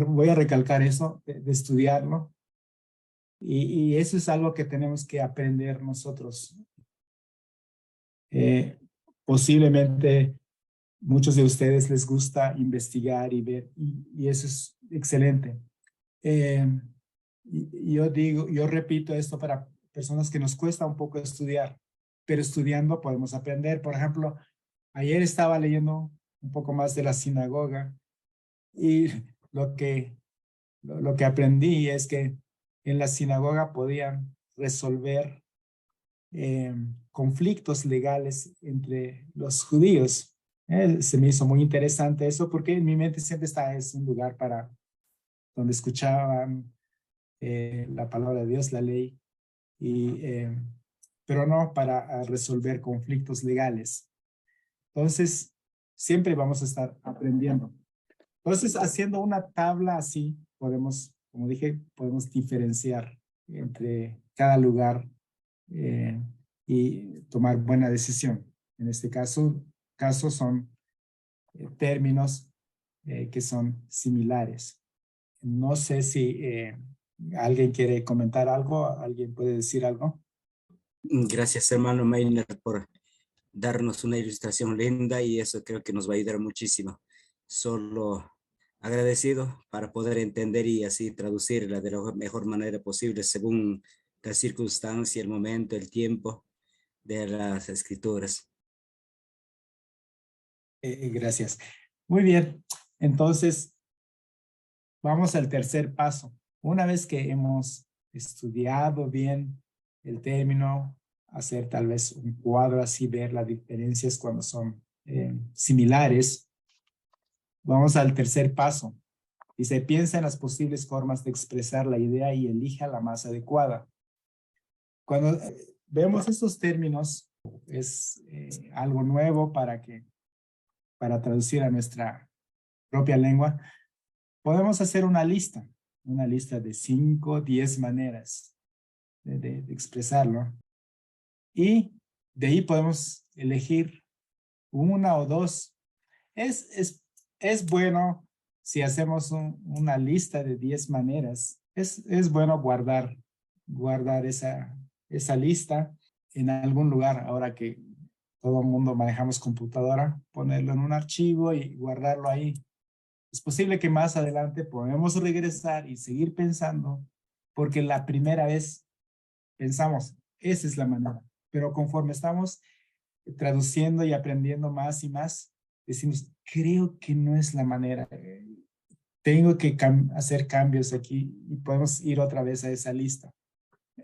voy a recalcar eso, de estudiarlo. Y eso es algo que tenemos que aprender nosotros. Posiblemente muchos de ustedes les gusta investigar y ver, y eso es excelente. Yo repito esto para personas que nos cuesta un poco estudiar, pero estudiando podemos aprender. Por ejemplo, ayer estaba leyendo un poco más de la sinagoga y lo que aprendí es que en la sinagoga podían resolver conflictos legales entre los judíos. Se me hizo muy interesante eso porque en mi mente siempre es un lugar para donde escuchaban la palabra de Dios, la ley, pero no para resolver conflictos legales. Entonces, siempre vamos a estar aprendiendo. Entonces, haciendo una tabla así, podemos, como dije, podemos diferenciar entre cada lugar y tomar buena decisión. En este caso son términos que son similares. No sé si alguien quiere comentar algo, alguien puede decir algo. Gracias, hermano Meiner, por darnos una ilustración linda y eso creo que nos va a ayudar muchísimo. Solo agradecido para poder entender y así traducirla de la mejor manera posible según la circunstancia, el momento, el tiempo de las escrituras. Gracias. Muy bien. Entonces, vamos al tercer paso. Una vez que hemos estudiado bien el término, hacer tal vez un cuadro así, ver las diferencias cuando son similares, vamos al tercer paso. Dice, piensa en las posibles formas de expresar la idea y elija la más adecuada. Cuando vemos estos términos, es algo nuevo para traducir a nuestra propia lengua. Podemos hacer una lista de 5, 10 maneras de expresarlo. Y de ahí podemos elegir una o dos. Es bueno si hacemos una lista de 10 maneras. Es bueno guardar esa lista en algún lugar. Ahora que todo el mundo manejamos computadora, ponerlo en un archivo y guardarlo ahí. Es posible que más adelante podamos regresar y seguir pensando, porque la primera vez pensamos, esa es la manera. Pero conforme estamos traduciendo y aprendiendo más y más, decimos, creo que no es la manera. Tengo que hacer cambios aquí y podemos ir otra vez a esa lista.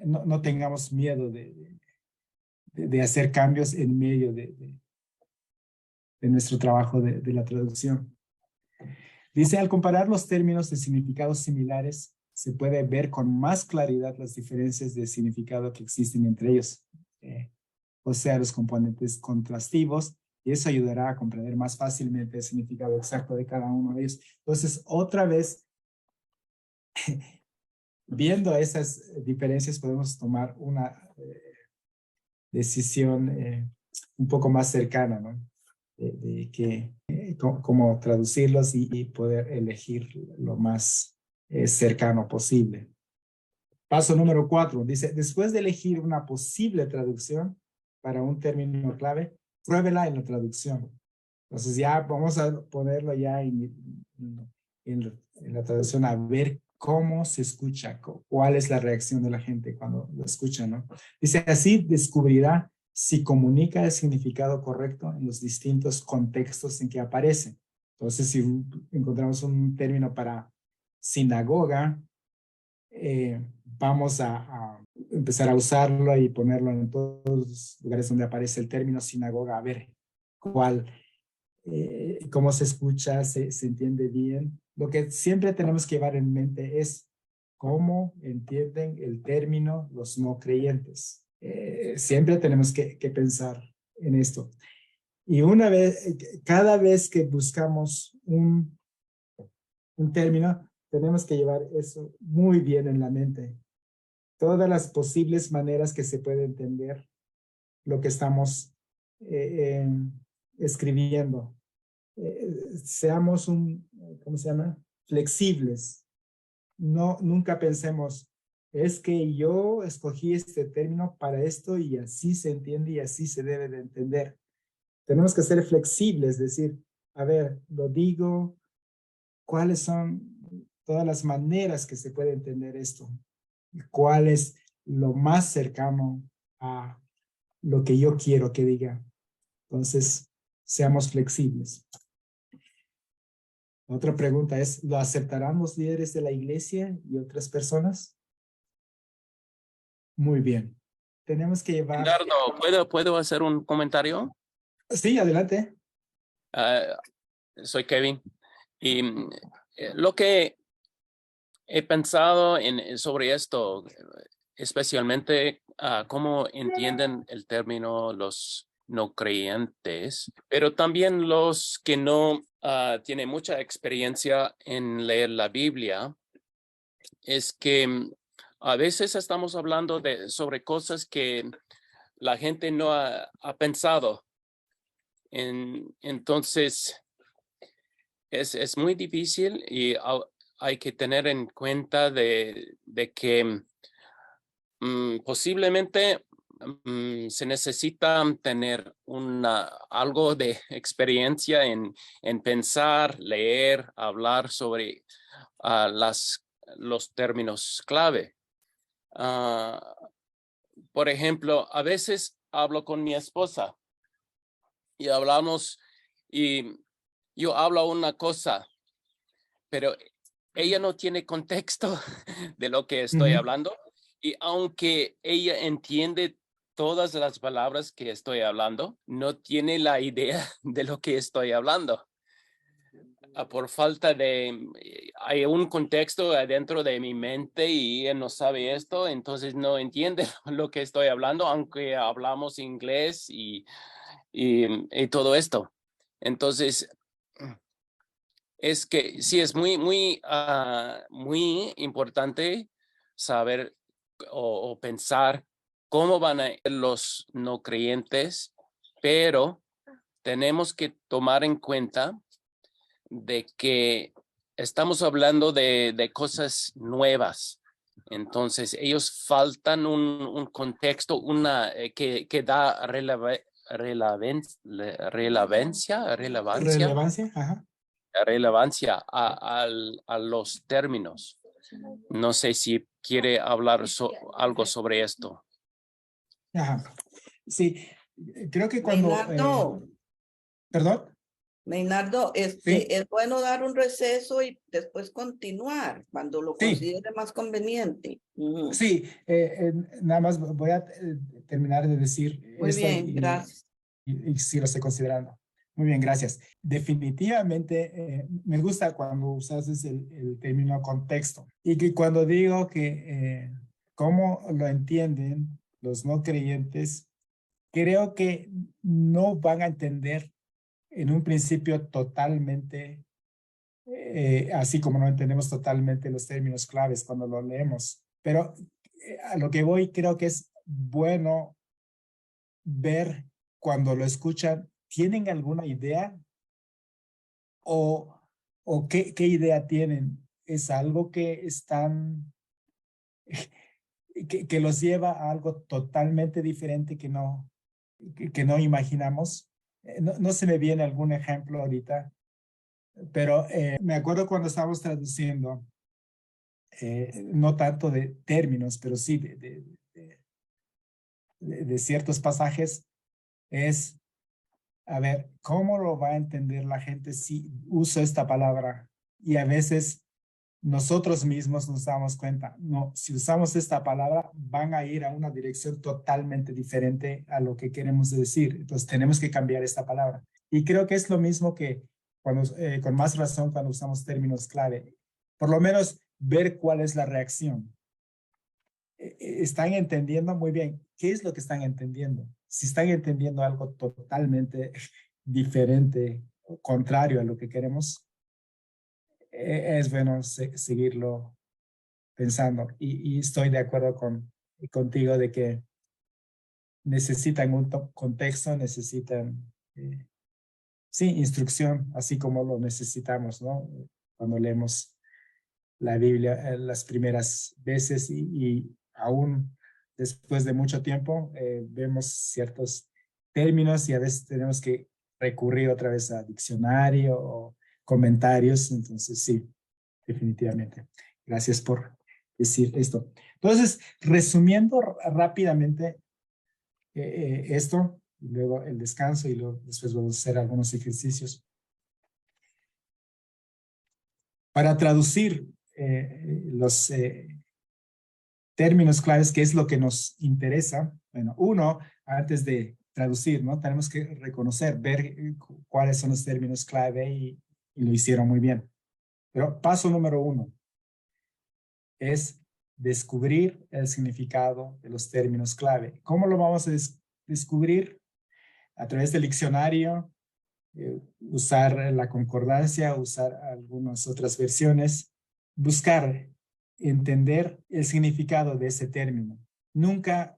No tengamos miedo de hacer cambios en medio de nuestro trabajo de la traducción. Dice, al comparar los términos de significados similares, se puede ver con más claridad las diferencias de significado que existen entre ellos. O sea, los componentes contrastivos, y eso ayudará a comprender más fácilmente el significado exacto de cada uno de ellos. Entonces, otra vez, viendo esas diferencias, podemos tomar una decisión un poco más cercana, ¿no? cómo traducirlos y poder elegir lo más cercano posible. Paso número 4, dice, después de elegir una posible traducción para un término clave, pruébela en la traducción. Entonces ya vamos a ponerlo ya en la traducción a ver cómo se escucha, cuál es la reacción de la gente cuando lo escucha, ¿no? Dice, así descubrirá si comunica el significado correcto en los distintos contextos en que aparece. Entonces, si encontramos un término para sinagoga, vamos a empezar a usarlo y ponerlo en todos los lugares donde aparece el término sinagoga, a ver cómo se escucha, se entiende bien. Lo que siempre tenemos que llevar en mente es cómo entienden el término los no creyentes. Siempre tenemos que pensar en esto. Y cada vez que buscamos un término, tenemos que llevar eso muy bien en la mente. Todas las posibles maneras que se puede entender lo que estamos escribiendo. Seamos ¿cómo se llama? Flexibles. Nunca pensemos, es que yo escogí este término para esto y así se entiende y así se debe de entender. Tenemos que ser flexibles, decir, a ver, lo digo, ¿cuáles son todas las maneras que se puede entender esto? ¿Cuál es lo más cercano a lo que yo quiero que diga? Entonces, seamos flexibles. Otra pregunta es, ¿lo aceptarán los líderes de la iglesia y otras personas? Muy bien. Tenemos que llevar... Leonardo, ¿puedo hacer un comentario? Sí, adelante. Soy Kevin. Y lo que he pensado sobre esto, especialmente cómo entienden el término los no creyentes, pero también los que no tienen mucha experiencia en leer la Biblia, es que a veces estamos hablando sobre cosas que la gente no ha pensado. Entonces, es muy difícil y hay que tener en cuenta de que posiblemente se necesita tener algo de experiencia en pensar, leer, hablar sobre los términos clave. Por ejemplo, a veces hablo con mi esposa y hablamos y yo hablo una cosa, pero ella no tiene contexto de lo que estoy hablando. Y aunque ella entiende todas las palabras que estoy hablando, no tiene la idea de lo que estoy hablando. Por falta hay un contexto adentro de mi mente y ella no sabe esto, entonces no entiende lo que estoy hablando, aunque hablamos inglés y todo esto. Entonces, es que sí, es muy importante saber o pensar cómo van a ir los no creyentes, pero tenemos que tomar en cuenta de que estamos hablando de cosas nuevas. Entonces, ellos faltan un contexto, que da relevancia a los términos. No sé si quiere hablar algo sobre esto. Ajá. Sí, creo que cuando... ¿Perdón? Maynardo, Sí. es bueno dar un receso y después continuar cuando lo considere más conveniente. Sí, nada más voy a terminar de decir Muy esto bien, gracias. Y sí lo estoy considerando. Muy bien, gracias. Definitivamente me gusta cuando usas el término contexto y que cuando digo que cómo lo entienden los no creyentes, creo que no van a entender en un principio totalmente, así como no entendemos totalmente los términos claves cuando lo leemos. Pero a lo que voy, creo que es bueno ver cuando lo escuchan ¿tienen alguna idea? ¿O qué idea tienen? ¿Es algo que están, que los lleva a algo totalmente diferente que no imaginamos? No se me viene algún ejemplo ahorita, pero me acuerdo cuando estábamos traduciendo, no tanto de términos, pero sí de ciertos pasajes, es, a ver, ¿cómo lo va a entender la gente si uso esta palabra? Y a veces nosotros mismos nos damos cuenta, no, si usamos esta palabra van a ir a una dirección totalmente diferente a lo que queremos decir. Entonces tenemos que cambiar esta palabra. Y creo que es lo mismo que cuando, con más razón cuando usamos términos clave. Por lo menos ver cuál es la reacción. ¿Están entendiendo? Muy bien. ¿Qué es lo que están entendiendo? Si están entendiendo algo totalmente diferente, contrario a lo que queremos, es bueno seguirlo pensando. Y estoy de acuerdo contigo de que necesitan un contexto, necesitan, sí, instrucción, así como lo necesitamos, ¿no? Cuando leemos la Biblia las primeras veces y aún después de mucho tiempo vemos ciertos términos y a veces tenemos que recurrir otra vez a diccionario o comentarios. Entonces, sí, definitivamente. Gracias por decir esto. Entonces, resumiendo rápidamente esto, y luego el descanso y luego después vamos a hacer algunos ejercicios. Para traducir los términos claves, que es lo que nos interesa, bueno, uno, antes de traducir, ¿no? Tenemos que reconocer, ver cuáles son los términos clave y lo hicieron muy bien. Pero paso número 1 es descubrir el significado de los términos clave. ¿Cómo lo vamos a descubrir? A través del diccionario, usar la concordancia, usar algunas otras versiones, buscar entender el significado de ese término. Nunca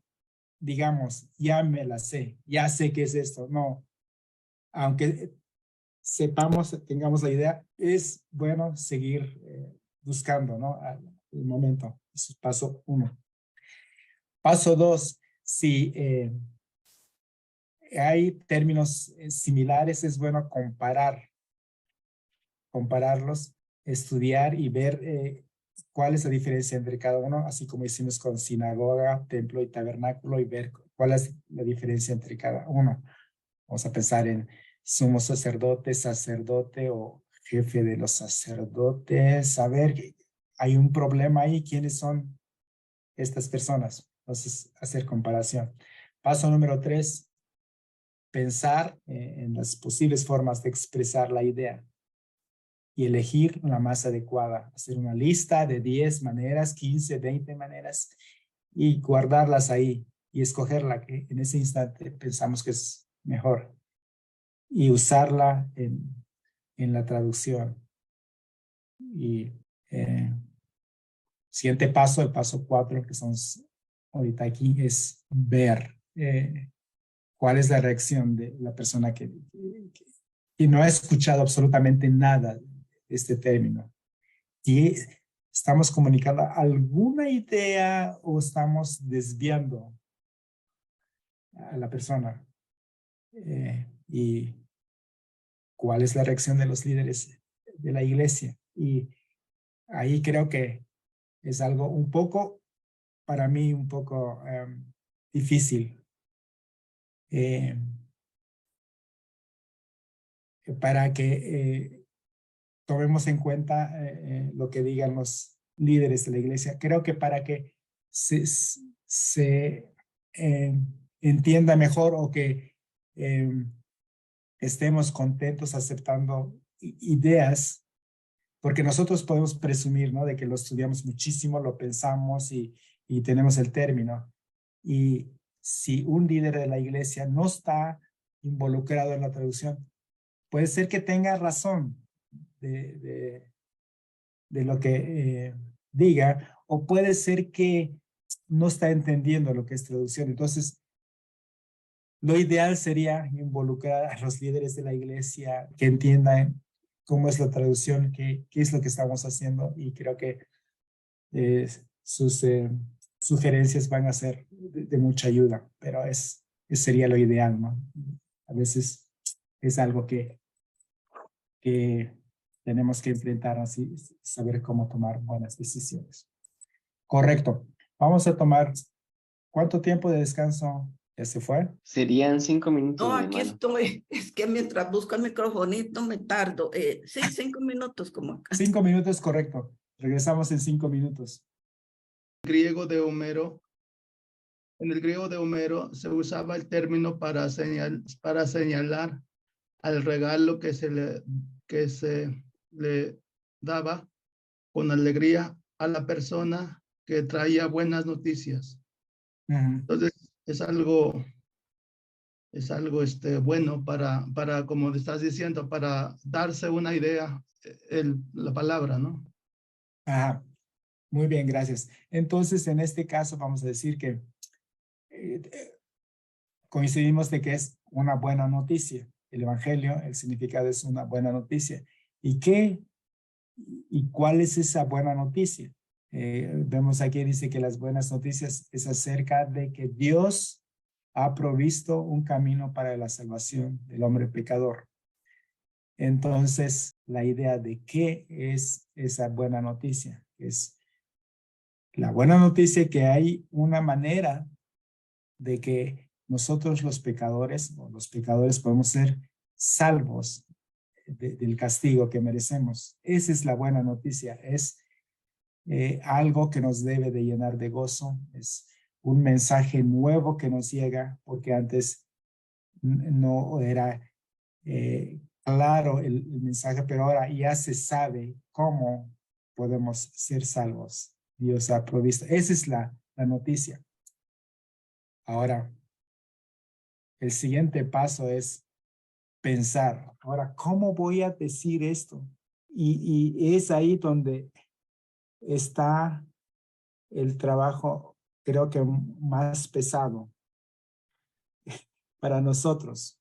digamos, ya me la sé, ya sé qué es esto. No, aunque sepamos, tengamos la idea, es bueno seguir buscando, ¿no? Al momento. Eso es paso 1. Paso 2, si hay términos similares, es bueno compararlos, estudiar y ver cuál es la diferencia entre cada uno, así como hicimos con sinagoga, templo y tabernáculo, y ver cuál es la diferencia entre cada uno. Vamos a pensar en sumo sacerdote, sacerdote o jefe de los sacerdotes. A ver, hay un problema ahí. ¿Quiénes son estas personas? Entonces, hacer comparación. Paso número 3, pensar en las posibles formas de expresar la idea y elegir la más adecuada. Hacer una lista de 10 maneras, 15, 20 maneras y guardarlas ahí y escoger la que en ese instante pensamos que es mejor y usarla en la traducción. Y siguiente paso, el paso 4 que estamos ahorita aquí, es ver cuál es la reacción de la persona que no ha escuchado absolutamente nada de este término. Y estamos comunicando alguna idea o estamos desviando a la persona. Y cuál es la reacción de los líderes de la iglesia. Y ahí creo que es algo un poco, para mí, un poco difícil. Para que tomemos en cuenta lo que digan los líderes de la iglesia. Creo que para que se entienda mejor o que estemos contentos aceptando ideas, porque nosotros podemos presumir, ¿no? De que lo estudiamos muchísimo, lo pensamos y tenemos el término. Y si un líder de la iglesia no está involucrado en la traducción, puede ser que tenga razón de lo que diga, o puede ser que no está entendiendo lo que es traducción. Entonces, lo ideal sería involucrar a los líderes de la iglesia que entiendan cómo es la traducción, qué es lo que estamos haciendo, y creo que sus sugerencias van a ser de mucha ayuda, pero sería lo ideal, ¿no? A veces es algo que tenemos que enfrentar así, saber cómo tomar buenas decisiones. Correcto. Vamos a tomar, ¿cuánto tiempo de descanso ya se fue? Serían 5 minutos. No, mi aquí hermano. estoy. Es que mientras busco el microfonito me tardo. Sí, 5 minutos como acá. 5 minutos, correcto. Regresamos en 5 minutos. Griego de Homero. En el griego de Homero se usaba el término para señalar al regalo que se le daba con alegría a la persona que traía buenas noticias. Entonces es algo bueno para, como estás diciendo, para darse una idea, la palabra, ¿no? Ajá. Muy bien, gracias. Entonces, en este caso vamos a decir que coincidimos de que es una buena noticia. El evangelio, el significado es una buena noticia. ¿Y cuál es esa buena noticia? Vemos aquí, dice que las buenas noticias es acerca de que Dios ha provisto un camino para la salvación del hombre pecador. Entonces, la idea de qué es esa buena noticia es la buena noticia que hay una manera de que nosotros los pecadores podemos ser salvos del castigo que merecemos. Esa es la buena noticia. Es algo que nos debe de llenar de gozo. Es un mensaje nuevo que nos llega, porque antes no era claro el mensaje, pero ahora ya se sabe cómo podemos ser salvos. Dios ha provisto. Esa es la noticia. Ahora, el siguiente paso es pensar. Ahora, ¿cómo voy a decir esto? Y es ahí donde está el trabajo, creo que más pesado para nosotros.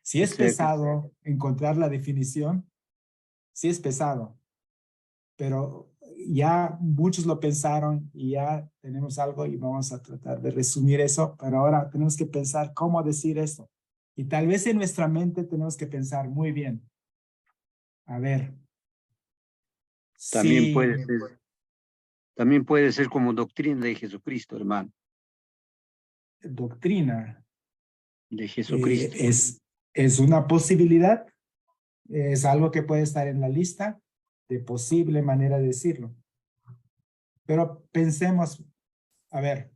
Si es pesado encontrar la definición, sí es pesado, pero ya muchos lo pensaron y ya tenemos algo y vamos a tratar de resumir eso, pero ahora tenemos que pensar cómo decir esto. Y tal vez en nuestra mente tenemos que pensar muy bien. A ver. También, sí, también puede ser como doctrina de Jesucristo, hermano. Doctrina. De Jesucristo. Es una posibilidad. Es algo que puede estar en la lista de posible manera de decirlo. Pero pensemos, a ver,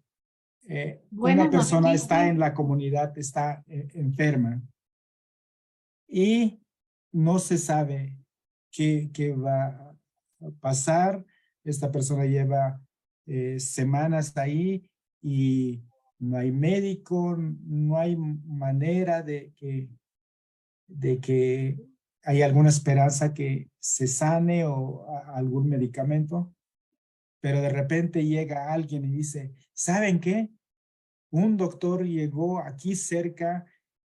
una persona está en la comunidad, está enferma y no se sabe qué va a pasar. Esta persona lleva semanas ahí y no hay médico, no hay manera de que hay alguna esperanza que se sane o algún medicamento, pero de repente llega alguien y dice, ¿saben qué? Un doctor llegó aquí cerca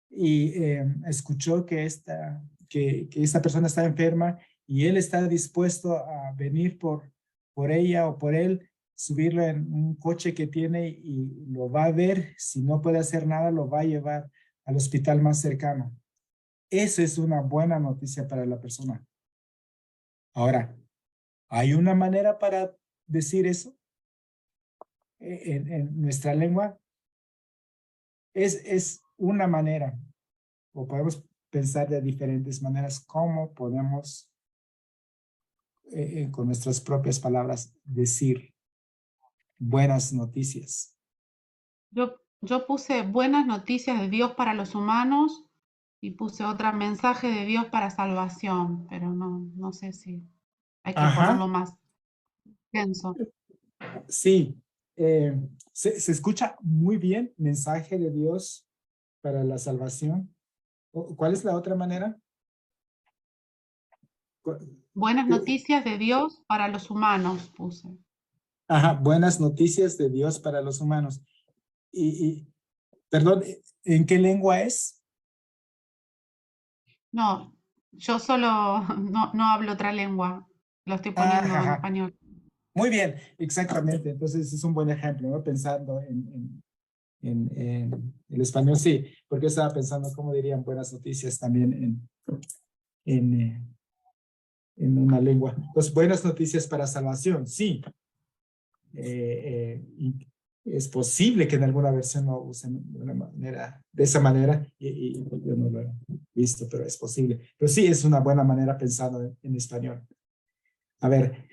y escuchó que esta persona está enferma y él está dispuesto a venir por ella o por él, subirlo en un coche que tiene y lo va a ver. Si no puede hacer nada, lo va a llevar al hospital más cercano. Esa es una buena noticia para la persona. Ahora, ¿hay una manera para decir eso en nuestra lengua? Es una manera, o podemos pensar de diferentes maneras cómo podemos, con nuestras propias palabras, decir buenas noticias. Yo puse buenas noticias de Dios para los humanos y puse otro mensaje de Dios para salvación, pero no sé si hay que ponerlo más denso. Sí, se escucha muy bien, mensaje de Dios para la salvación. ¿Cuál es la otra manera? Buenas noticias de Dios para los humanos, puse. Ajá, buenas noticias de Dios para los humanos. Perdón, ¿En qué lengua es? No, yo solo no hablo otra lengua. Lo estoy poniendo en español. Muy bien, exactamente. Entonces es un buen ejemplo, ¿no? Pensando en el español, sí, porque estaba pensando cómo dirían buenas noticias también en una lengua. Entonces, buenas noticias para salvación, sí. Y es posible que en alguna versión lo usen de esa manera, y yo no lo he visto, pero es posible. Pero sí, es una buena manera pensando en español. A ver,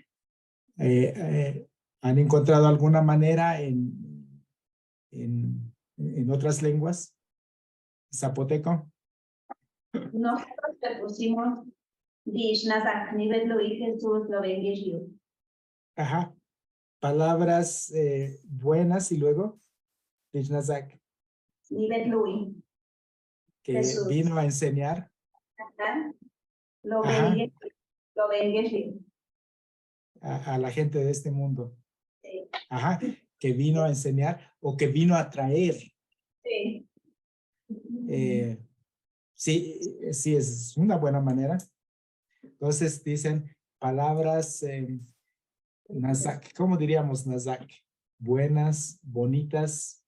¿han encontrado alguna manera en otras lenguas? ¿Zapoteco? Nosotros le pusimos Dish Nazak, nivel lo dije, Jesús lo bendijo. Ajá. Palabras buenas y luego Tishnazak, Nivel Louis. que Jesús. vino a enseñar. Lo Ajá. bendijo. A la gente de este mundo. Sí. Ajá. Que vino a enseñar o que vino a traer. Sí. Sí, es una buena manera. Entonces dicen palabras Nazak. ¿Cómo diríamos Nazak? Buenas, bonitas,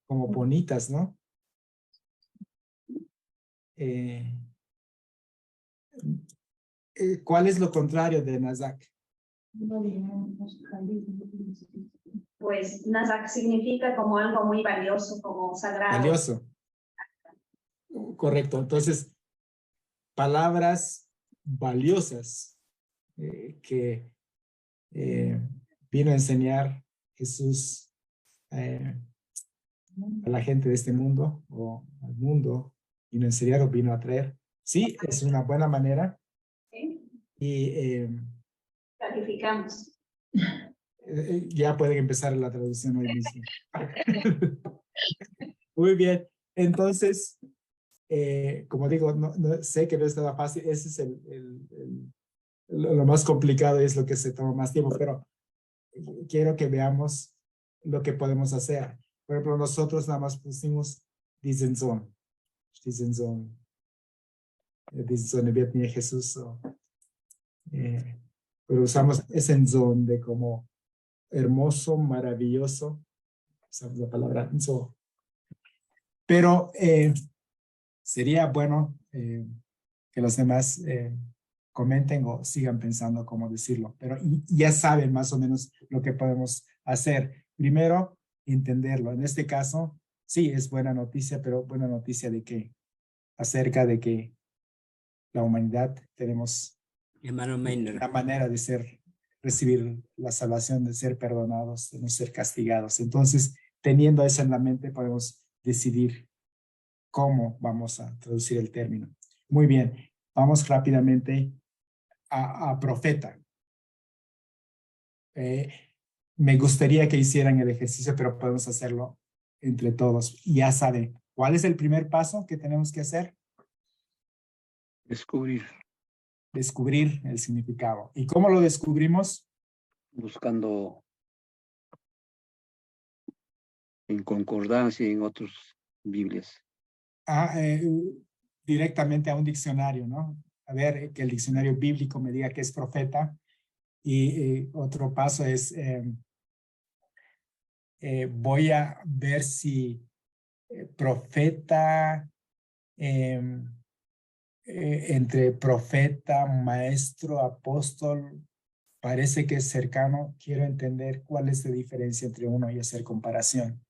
como bonitas, ¿no? ¿Cuál es lo contrario de Nazak? Pues Nazak significa como algo muy valioso, como sagrado. Valioso. Correcto. Entonces, palabras valiosas que vino a enseñar Jesús a la gente de este mundo o al mundo, vino a enseñar o vino a traer. Sí, es una buena manera. ¿Sí? Y Clarificamos. ya pueden empezar la traducción hoy mismo. Muy bien. Entonces, como digo, sé que no estaba fácil. Ese es lo más complicado y es lo que se toma más tiempo, pero quiero que veamos lo que podemos hacer. Por ejemplo, nosotros nada más pusimos diesen Sohn. Diesen Sohn. Diesen Sohn wird mir Jesús. Pero usamos ese Sohn de como hermoso, maravilloso. Usamos la palabra Sohn. Pero sería bueno que los demás comenten o sigan pensando cómo decirlo, pero ya saben más o menos lo que podemos hacer. Primero, entenderlo. En este caso, sí, es buena noticia, pero buena noticia de qué? Acerca de que la humanidad tenemos Hermano Meiner, una manera de recibir la salvación, de ser perdonados, de no ser castigados. Entonces, teniendo eso en la mente, podemos decidir cómo vamos a traducir el término. Muy bien, vamos rápidamente a profeta. Me gustaría que hicieran el ejercicio, pero podemos hacerlo entre todos. Ya saben, ¿cuál es el primer paso que tenemos que hacer? Descubrir. Descubrir el significado. ¿Y cómo lo descubrimos? Buscando en concordancia en otras Biblias. Directamente a un diccionario, ¿no? A ver, que el diccionario bíblico me diga que es profeta. Y otro paso es, voy a ver si profeta, entre profeta, maestro, apóstol, parece que es cercano. Quiero entender cuál es la diferencia entre uno y hacer comparación.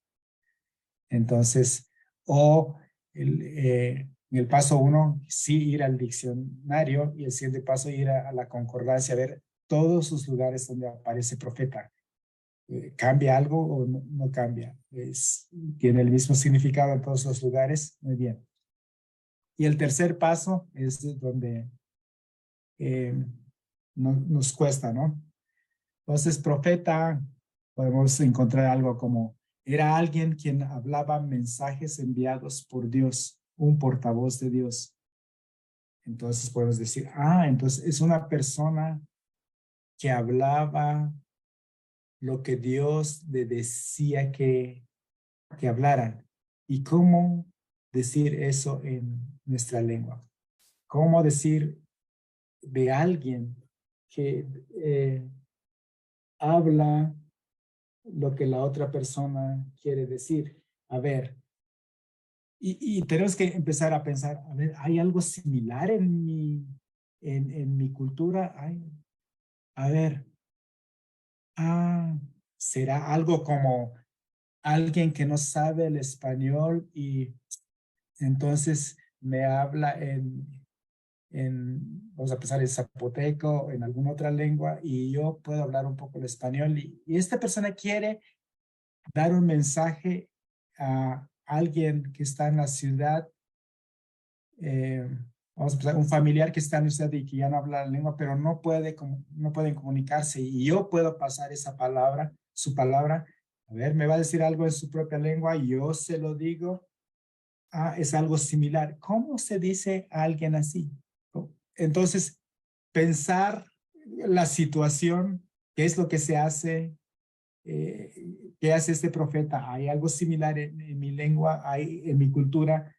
Entonces, en el paso 1, sí ir al diccionario, y el siguiente paso ir a la concordancia, a ver todos sus lugares donde aparece profeta. ¿Cambia algo o no cambia? ¿Tiene el mismo significado en todos los lugares? Muy bien. Y el tercer paso es donde nos cuesta, ¿no? Entonces, profeta, podemos encontrar algo como, era alguien quien hablaba mensajes enviados por Dios, un portavoz de Dios. Entonces podemos decir, entonces es una persona que hablaba lo que Dios le decía que hablaran. ¿Y cómo decir eso en nuestra lengua? ¿Cómo decir de alguien que habla lo que la otra persona quiere decir? A ver, y tenemos que empezar a pensar, a ver, ¿hay algo similar en mi cultura? A ver, ¿será algo como alguien que no sabe el español y entonces me habla vamos a pensar en zapoteco, en alguna otra lengua, y yo puedo hablar un poco el español, y esta persona quiere dar un mensaje a alguien que está en la ciudad, vamos a pensar, un familiar que está en la ciudad y que ya no habla la lengua, pero no pueden comunicarse, y yo puedo pasar esa palabra, su palabra, a ver, me va a decir algo en su propia lengua, y yo se lo digo. Es algo similar. ¿Cómo se dice a alguien así? Entonces, pensar la situación, qué es lo que se hace, qué hace este profeta. ¿Hay algo similar en mi lengua, en mi cultura?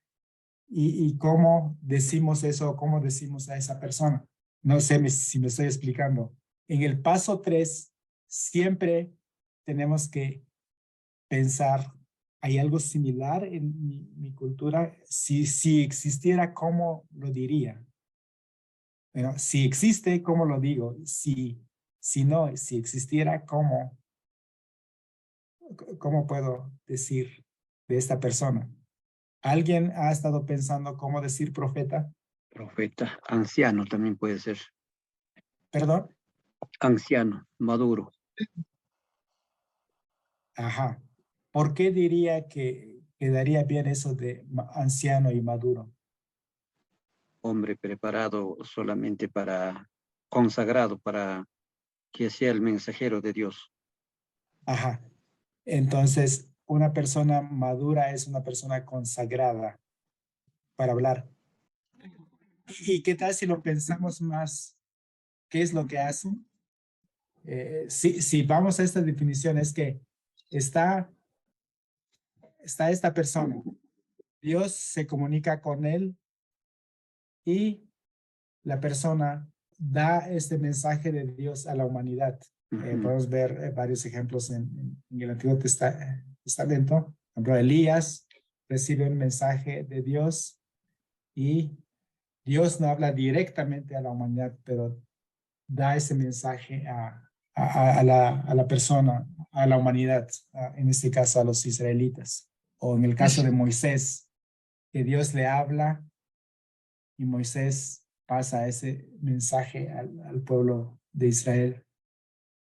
Y cómo decimos eso, cómo decimos a esa persona. No sé si me estoy explicando. En el paso 3, siempre tenemos que pensar, ¿hay algo similar en mi cultura? Si existiera, ¿cómo lo diría? Bueno, si existe, ¿cómo lo digo? Si no, si existiera, ¿cómo puedo decir de esta persona? ¿Alguien ha estado pensando cómo decir profeta? Profeta, anciano también puede ser. ¿Perdón? Anciano, maduro. Ajá. ¿Por qué diría que quedaría bien eso de anciano y maduro? Hombre preparado solamente consagrado para que sea el mensajero de Dios. Ajá. Entonces, una persona madura es una persona consagrada para hablar. ¿Y qué tal si lo pensamos más? ¿Qué es lo que hacen? Si vamos a esta definición, es que está esta persona, Dios se comunica con él y la persona da este mensaje de Dios a la humanidad. Podemos ver varios ejemplos en el Antiguo Testamento. Por ejemplo, Elías recibe un mensaje de Dios y Dios no habla directamente a la humanidad, pero da ese mensaje a la persona, a la humanidad, en este caso a los israelitas. O en el caso de Moisés, que Dios le habla y Moisés pasa ese mensaje al pueblo de Israel.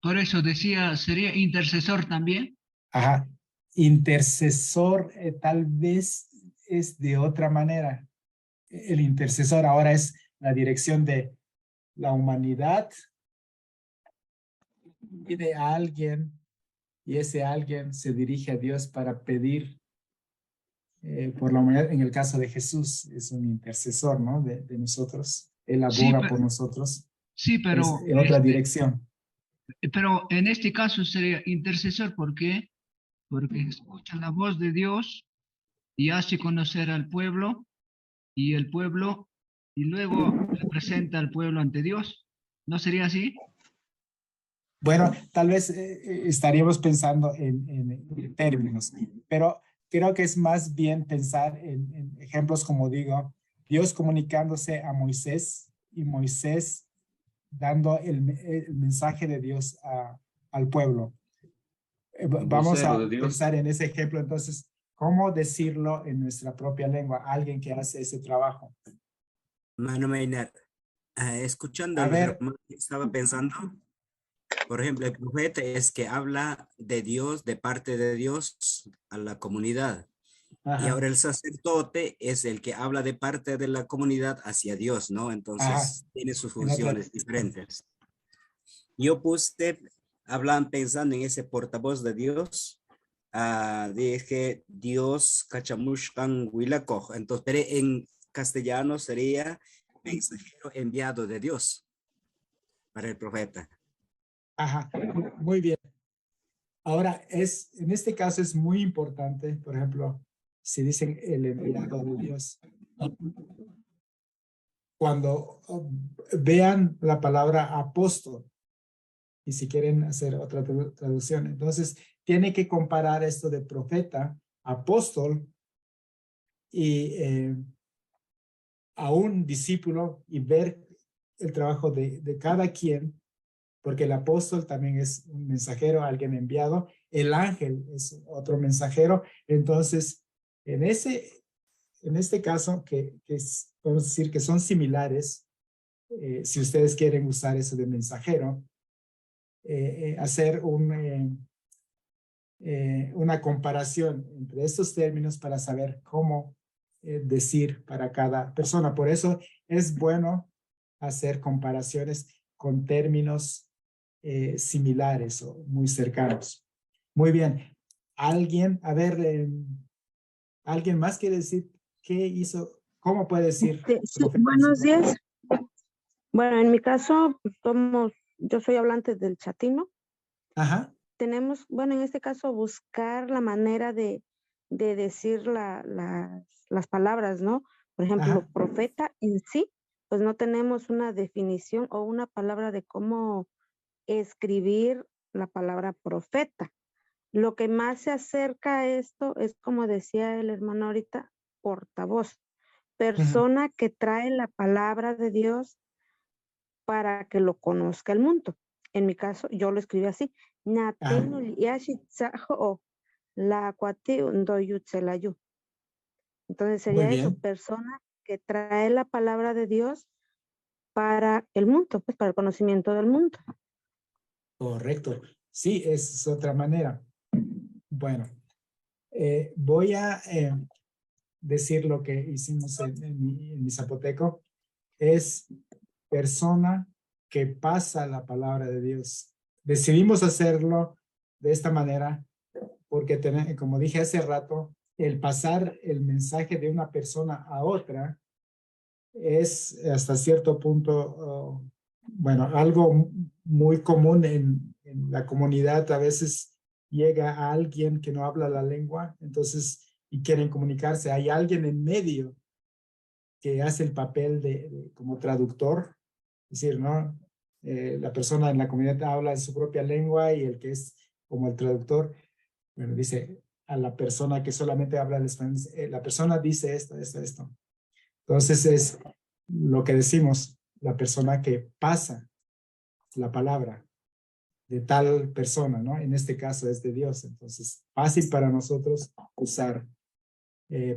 Por eso decía, ¿sería intercesor también? Ajá. Intercesor tal vez es de otra manera. El intercesor ahora es la dirección de la humanidad y de alguien, y ese alguien se dirige a Dios para pedir por la humanidad. En el caso de Jesús, es un intercesor, ¿no? De nosotros. Él aboga por nosotros. Sí, pero es en otra dirección. Pero en este caso sería intercesor, ¿por qué? Porque escucha la voz de Dios y hace conocer al pueblo, y el pueblo, y luego le presenta al pueblo ante Dios. ¿No sería así? Bueno, tal vez estaríamos pensando en términos, pero creo que es más bien pensar en ejemplos como digo, Dios comunicándose a Moisés y Moisés dando el mensaje de Dios al pueblo. Vamos a pensar en ese ejemplo, entonces, ¿cómo decirlo en nuestra propia lengua? Alguien que hace ese trabajo. Mano Maynard, escuchando A el ver. sermón, estaba pensando, por ejemplo, el profeta es que habla de Dios, de parte de Dios a la comunidad. Ajá. Y ahora el sacerdote es el que habla de parte de la comunidad hacia Dios, ¿no? Entonces, tiene sus funciones diferentes. Yo hablan pensando en ese portavoz de Dios, dije Dios cachamushkan huilaco. Entonces, pero en castellano sería mensajero enviado de Dios para el profeta. Ajá, muy bien. Ahora, en este caso es muy importante, por ejemplo, si dicen el enviado de Dios. Cuando vean la palabra apóstol, y si quieren hacer otra traducción, entonces tiene que comparar esto de profeta, apóstol, y a un discípulo y ver el trabajo de cada quien, porque el apóstol también es un mensajero, alguien enviado, el ángel es otro mensajero. Entonces, en este caso, podemos decir que son similares, si ustedes quieren usar eso de mensajero, hacer una comparación entre estos términos para saber cómo decir para cada persona. Por eso es bueno hacer comparaciones con términos similares o muy cercanos. Muy bien. ¿Alguien más quiere decir qué hizo? ¿Cómo puede decir? Sí, buenos días. Bueno, en mi caso, yo soy hablante del chatino. Ajá. Tenemos, bueno, en este caso, buscar la manera de decir las palabras, ¿no? Por ejemplo, Ajá. profeta en sí, pues no tenemos una definición o una palabra de cómo escribir la palabra profeta. Lo que más se acerca a esto es, como decía el hermano ahorita, portavoz, persona que trae la palabra de Dios para que lo conozca el mundo. En mi caso, yo lo escribí así. Entonces sería eso, persona que trae la palabra de Dios para el mundo, pues para el conocimiento del mundo. Correcto. Sí, es otra manera. Bueno, voy a decir lo que hicimos en mi zapoteco. Es persona que pasa la palabra de Dios. Decidimos hacerlo de esta manera porque, como dije hace rato, el pasar el mensaje de una persona a otra es hasta cierto punto, bueno, algo muy común en la comunidad. A veces llega a alguien que no habla la lengua, entonces, y quieren comunicarse. Hay alguien en medio que hace el papel como traductor, es decir, ¿no? La persona en la comunidad habla en su propia lengua y el que es como el traductor, bueno, dice a la persona que solamente habla el español, la persona dice esto. Entonces es lo que decimos, la persona que pasa la palabra de tal persona, ¿no? En este caso es de Dios. Entonces, fácil para nosotros usar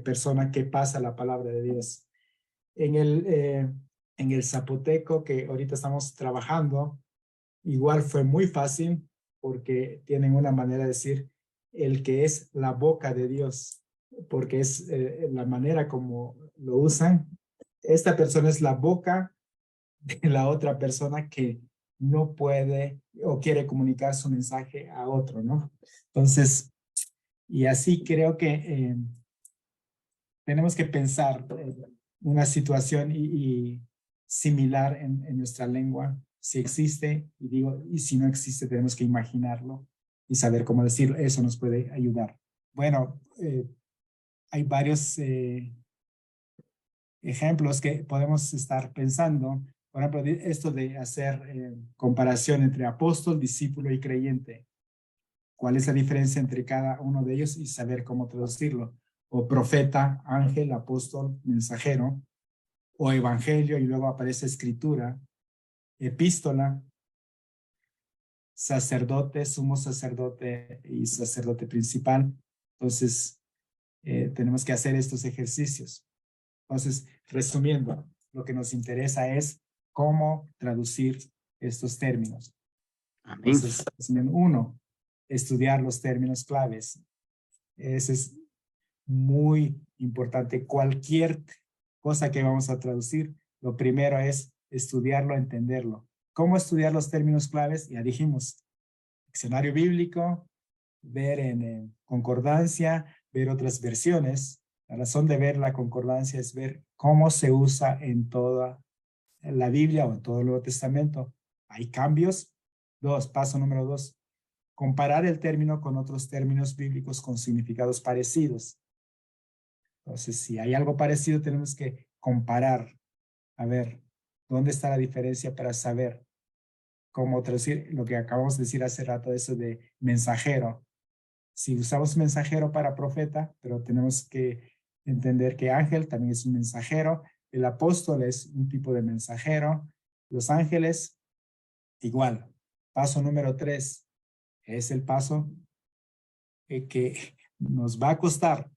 persona que pasa la palabra de Dios. En el zapoteco que ahorita estamos trabajando, igual fue muy fácil porque tienen una manera de decir el que es la boca de Dios, porque es la manera como lo usan. Esta persona es la boca de la otra persona que no puede o quiere comunicar su mensaje a otro, ¿no? Entonces, y así creo que tenemos que pensar una situación y similar en nuestra lengua, si existe, y si no existe, tenemos que imaginarlo y saber cómo decirlo. Eso nos puede ayudar. Bueno, hay varios ejemplos que podemos estar pensando. Por ejemplo, esto de hacer comparación entre apóstol, discípulo y creyente. ¿Cuál es la diferencia entre cada uno de ellos y saber cómo traducirlo? O profeta, ángel, apóstol, mensajero, o evangelio, y luego aparece escritura, epístola, sacerdote, sumo sacerdote y sacerdote principal. Entonces, tenemos que hacer estos ejercicios. Entonces, resumiendo, lo que nos interesa es cómo traducir estos términos. Entonces, resumiendo, 1, estudiar los términos claves. Ese es muy importante. Cualquier cosa que vamos a traducir, lo primero es estudiarlo, entenderlo. ¿Cómo estudiar los términos claves? Ya dijimos, diccionario bíblico, ver en concordancia, ver otras versiones. La razón de ver la concordancia es ver cómo se usa en toda la Biblia o en todo el Nuevo Testamento. ¿Hay cambios? 2, paso número 2, comparar el término con otros términos bíblicos con significados parecidos. Entonces, si hay algo parecido, tenemos que comparar. A ver, ¿dónde está la diferencia para saber cómo traducir lo que acabamos de decir hace rato, eso de mensajero? Si usamos mensajero para profeta, pero tenemos que entender que ángel también es un mensajero. El apóstol es un tipo de mensajero. Los ángeles, igual. Paso número 3 es el paso que nos va a costar.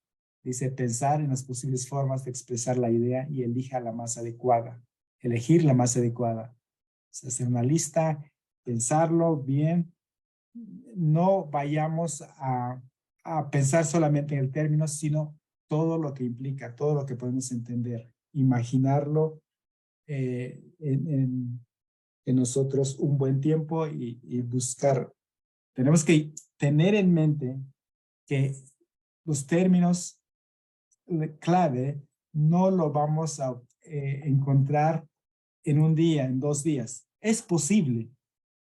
Dice, pensar en las posibles formas de expresar la idea y elija la más adecuada. Elegir la más adecuada. Es hacer una lista, pensarlo bien. No vayamos a pensar solamente en el término, sino todo lo que implica, todo lo que podemos entender. Imaginarlo en nosotros un buen tiempo y buscar. Tenemos que tener en mente que los términos clave no lo vamos a encontrar en un día, en 2 días. Es posible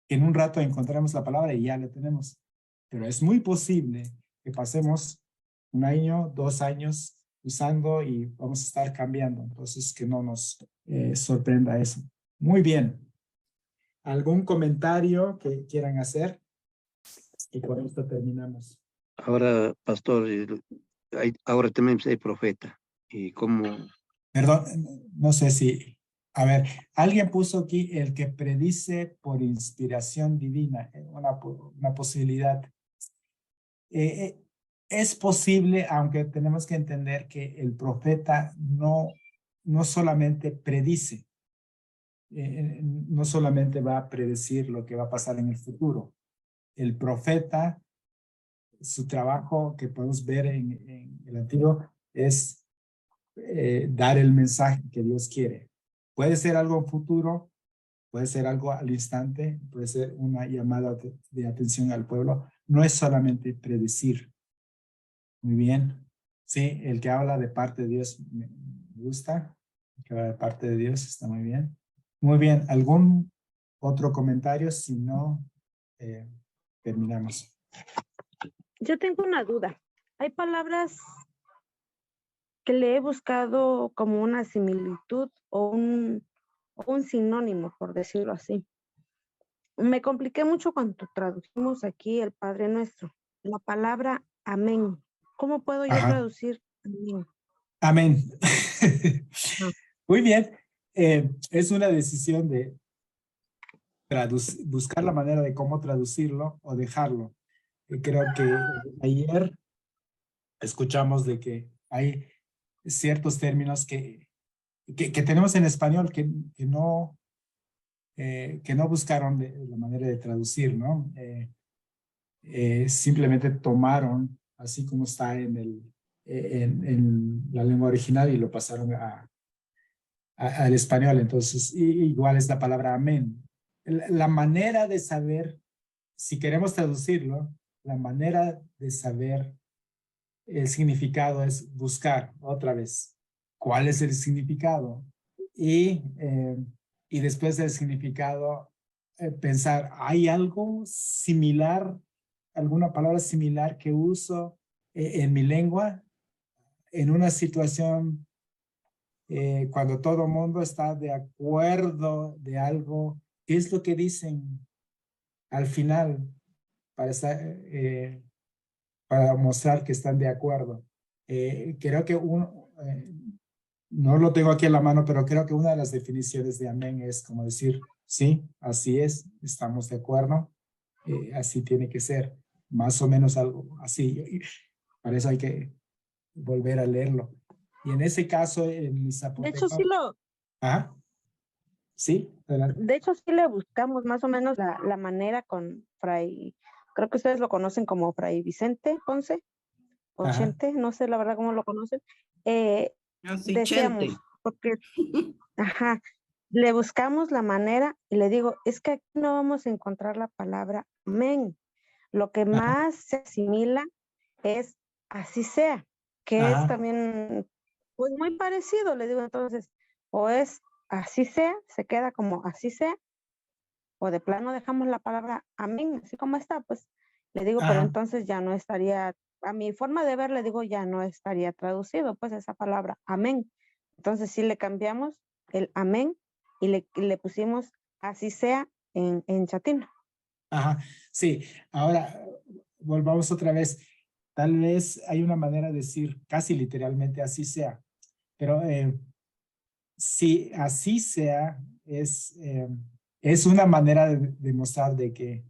que en un rato encontremos la palabra y ya la tenemos, pero es muy posible que pasemos 1 año, 2 años usando y vamos a estar cambiando. Entonces, que no nos sorprenda eso. Muy bien. ¿Algún comentario que quieran hacer? Y con esto terminamos. Ahora, pastor, ahora también hay profeta. ¿Y cómo? Perdón, no sé si... A ver, alguien puso aquí el que predice por inspiración divina, una posibilidad. Es posible, aunque tenemos que entender que el profeta no solamente predice, no solamente va a predecir lo que va a pasar en el futuro. El profeta, su trabajo que podemos ver en el Antiguo es dar el mensaje que Dios quiere. Puede ser algo futuro, puede ser algo al instante, puede ser una llamada de atención al pueblo. No es solamente predecir. Muy bien. Sí, el que habla de parte de Dios me gusta. El que habla de parte de Dios está muy bien. Muy bien. ¿Algún otro comentario? Si no, terminamos. Yo tengo una duda. Hay palabras que le he buscado como una similitud o un sinónimo, por decirlo así. Me compliqué mucho cuando tradujimos aquí el Padre Nuestro, la palabra amén. ¿Cómo puedo yo traducir amén? Amén. Muy bien. Es una decisión de buscar la manera de cómo traducirlo o dejarlo. Creo que ayer escuchamos de que hay ciertos términos que tenemos en español que no buscaron la manera de traducir, ¿no? Simplemente tomaron así como está en la lengua original y lo pasaron al español. Entonces, igual es la palabra amén. La manera de saber, si queremos traducirlo, la manera de saber el significado es buscar otra vez cuál es el significado y después del significado pensar, ¿hay algo similar, alguna palabra similar que uso en mi lengua en una situación cuando todo el mundo está de acuerdo de algo? ¿Qué es lo que dicen al final para mostrar que están de acuerdo? Creo que no lo tengo aquí en la mano, pero creo que una de las definiciones de amén es como decir, sí, así es, estamos de acuerdo, así tiene que ser, más o menos algo así. Para eso hay que volver a leerlo. Y en ese caso, en mi zapoteco... De hecho, sí ¿Ah? Sí, adelante. De hecho, sí le buscamos más o menos la manera con Fray, creo que ustedes lo conocen como Fray Vicente Ponce, o Chente, no sé la verdad cómo lo conocen. Decíamos, porque le buscamos la manera y le digo, es que aquí no vamos a encontrar la palabra amén. Lo que más se asimila es así sea, que es también pues muy parecido, le digo. Entonces, o es así sea, se queda como así sea, o de plano dejamos la palabra amén, así como está, pues le digo, pero entonces ya no estaría a mi forma de ver le digo, ya no estaría traducido, pues esa palabra, amén. Entonces sí le cambiamos el amén y le pusimos así sea en chatino. Ajá, sí. Ahora, volvamos otra vez. Tal vez hay una manera de decir casi literalmente así sea, pero si así sea, es una manera de demostrar de que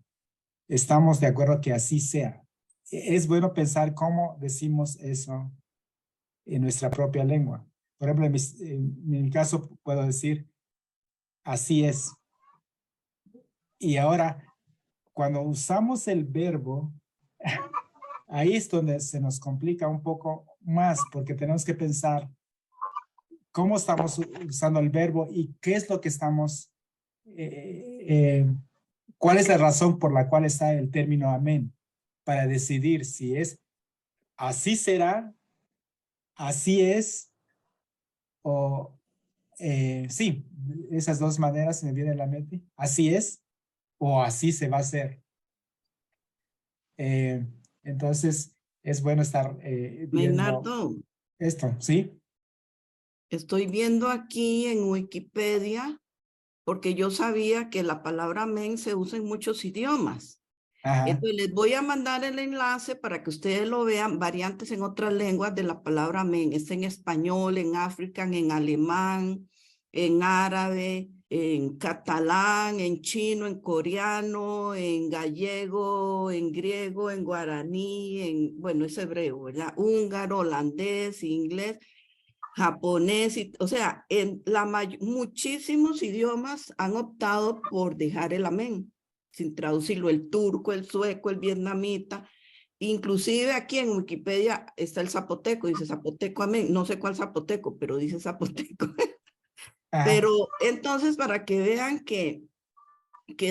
estamos de acuerdo que así sea. Es bueno pensar cómo decimos eso en nuestra propia lengua. Por ejemplo, en mi caso puedo decir, así es. Y ahora, cuando usamos el verbo, ahí es donde se nos complica un poco más, porque tenemos que pensar cómo estamos usando el verbo y qué es lo que estamos, cuál es la razón por la cual está el término amén, para decidir si es así será, así es, o sí, esas dos maneras se me vienen a la mente, así es, o así se va a hacer. Entonces, es bueno estar viendo Maynardo, esto, ¿sí? estoy viendo aquí en Wikipedia, porque yo sabía que la palabra amén se usa en muchos idiomas. Ajá. Entonces les voy a mandar el enlace para que ustedes lo vean, variantes en otras lenguas de la palabra amén. Está en español, en africano, en alemán, en árabe, en catalán, en chino, en coreano, en gallego, en griego, en guaraní, bueno, es hebreo, ¿verdad? Húngaro, holandés, inglés, japonés, o sea, en muchísimos idiomas han optado por dejar el amén, sin traducirlo, el turco, el sueco, el vietnamita. Inclusive aquí en Wikipedia está el zapoteco, dice zapoteco amén, no sé cuál zapoteco, pero dice zapoteco. Pero entonces para que vean que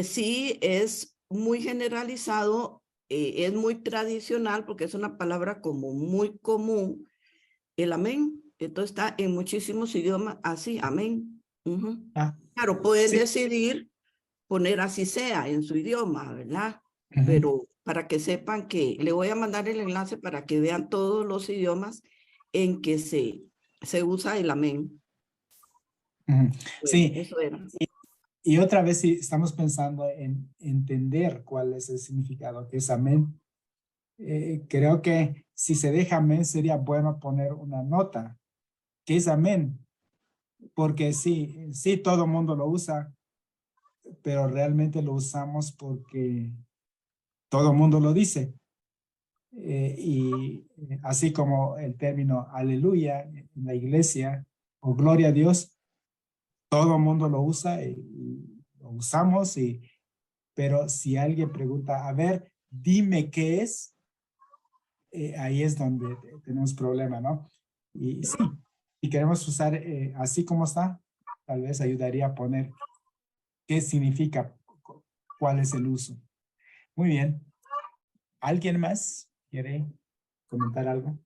sí es muy generalizado, es muy tradicional porque es una palabra como muy común, el amén. Entonces está en muchísimos idiomas así, amén. Claro, pueden decidir poner así sea en su idioma, ¿verdad? Pero para que sepan que le voy a mandar el enlace para que vean todos los idiomas en que se usa el amén. Bueno, Sí, eso era. y otra vez si estamos pensando en entender cuál es el significado que es amén, creo que si se deja amén sería bueno poner una nota, que es amén, porque sí, todo el mundo lo usa, pero realmente lo usamos porque todo el mundo lo dice. Y así como el término aleluya en la iglesia o gloria a Dios, todo el mundo lo usa y lo usamos, pero si alguien pregunta, a ver, dime qué es, ahí es donde tenemos problema, ¿no? Y sí, si queremos usar así como está, tal vez ayudaría a poner qué significa, cuál es el uso. Muy bien. ¿Alguien más quiere comentar algo?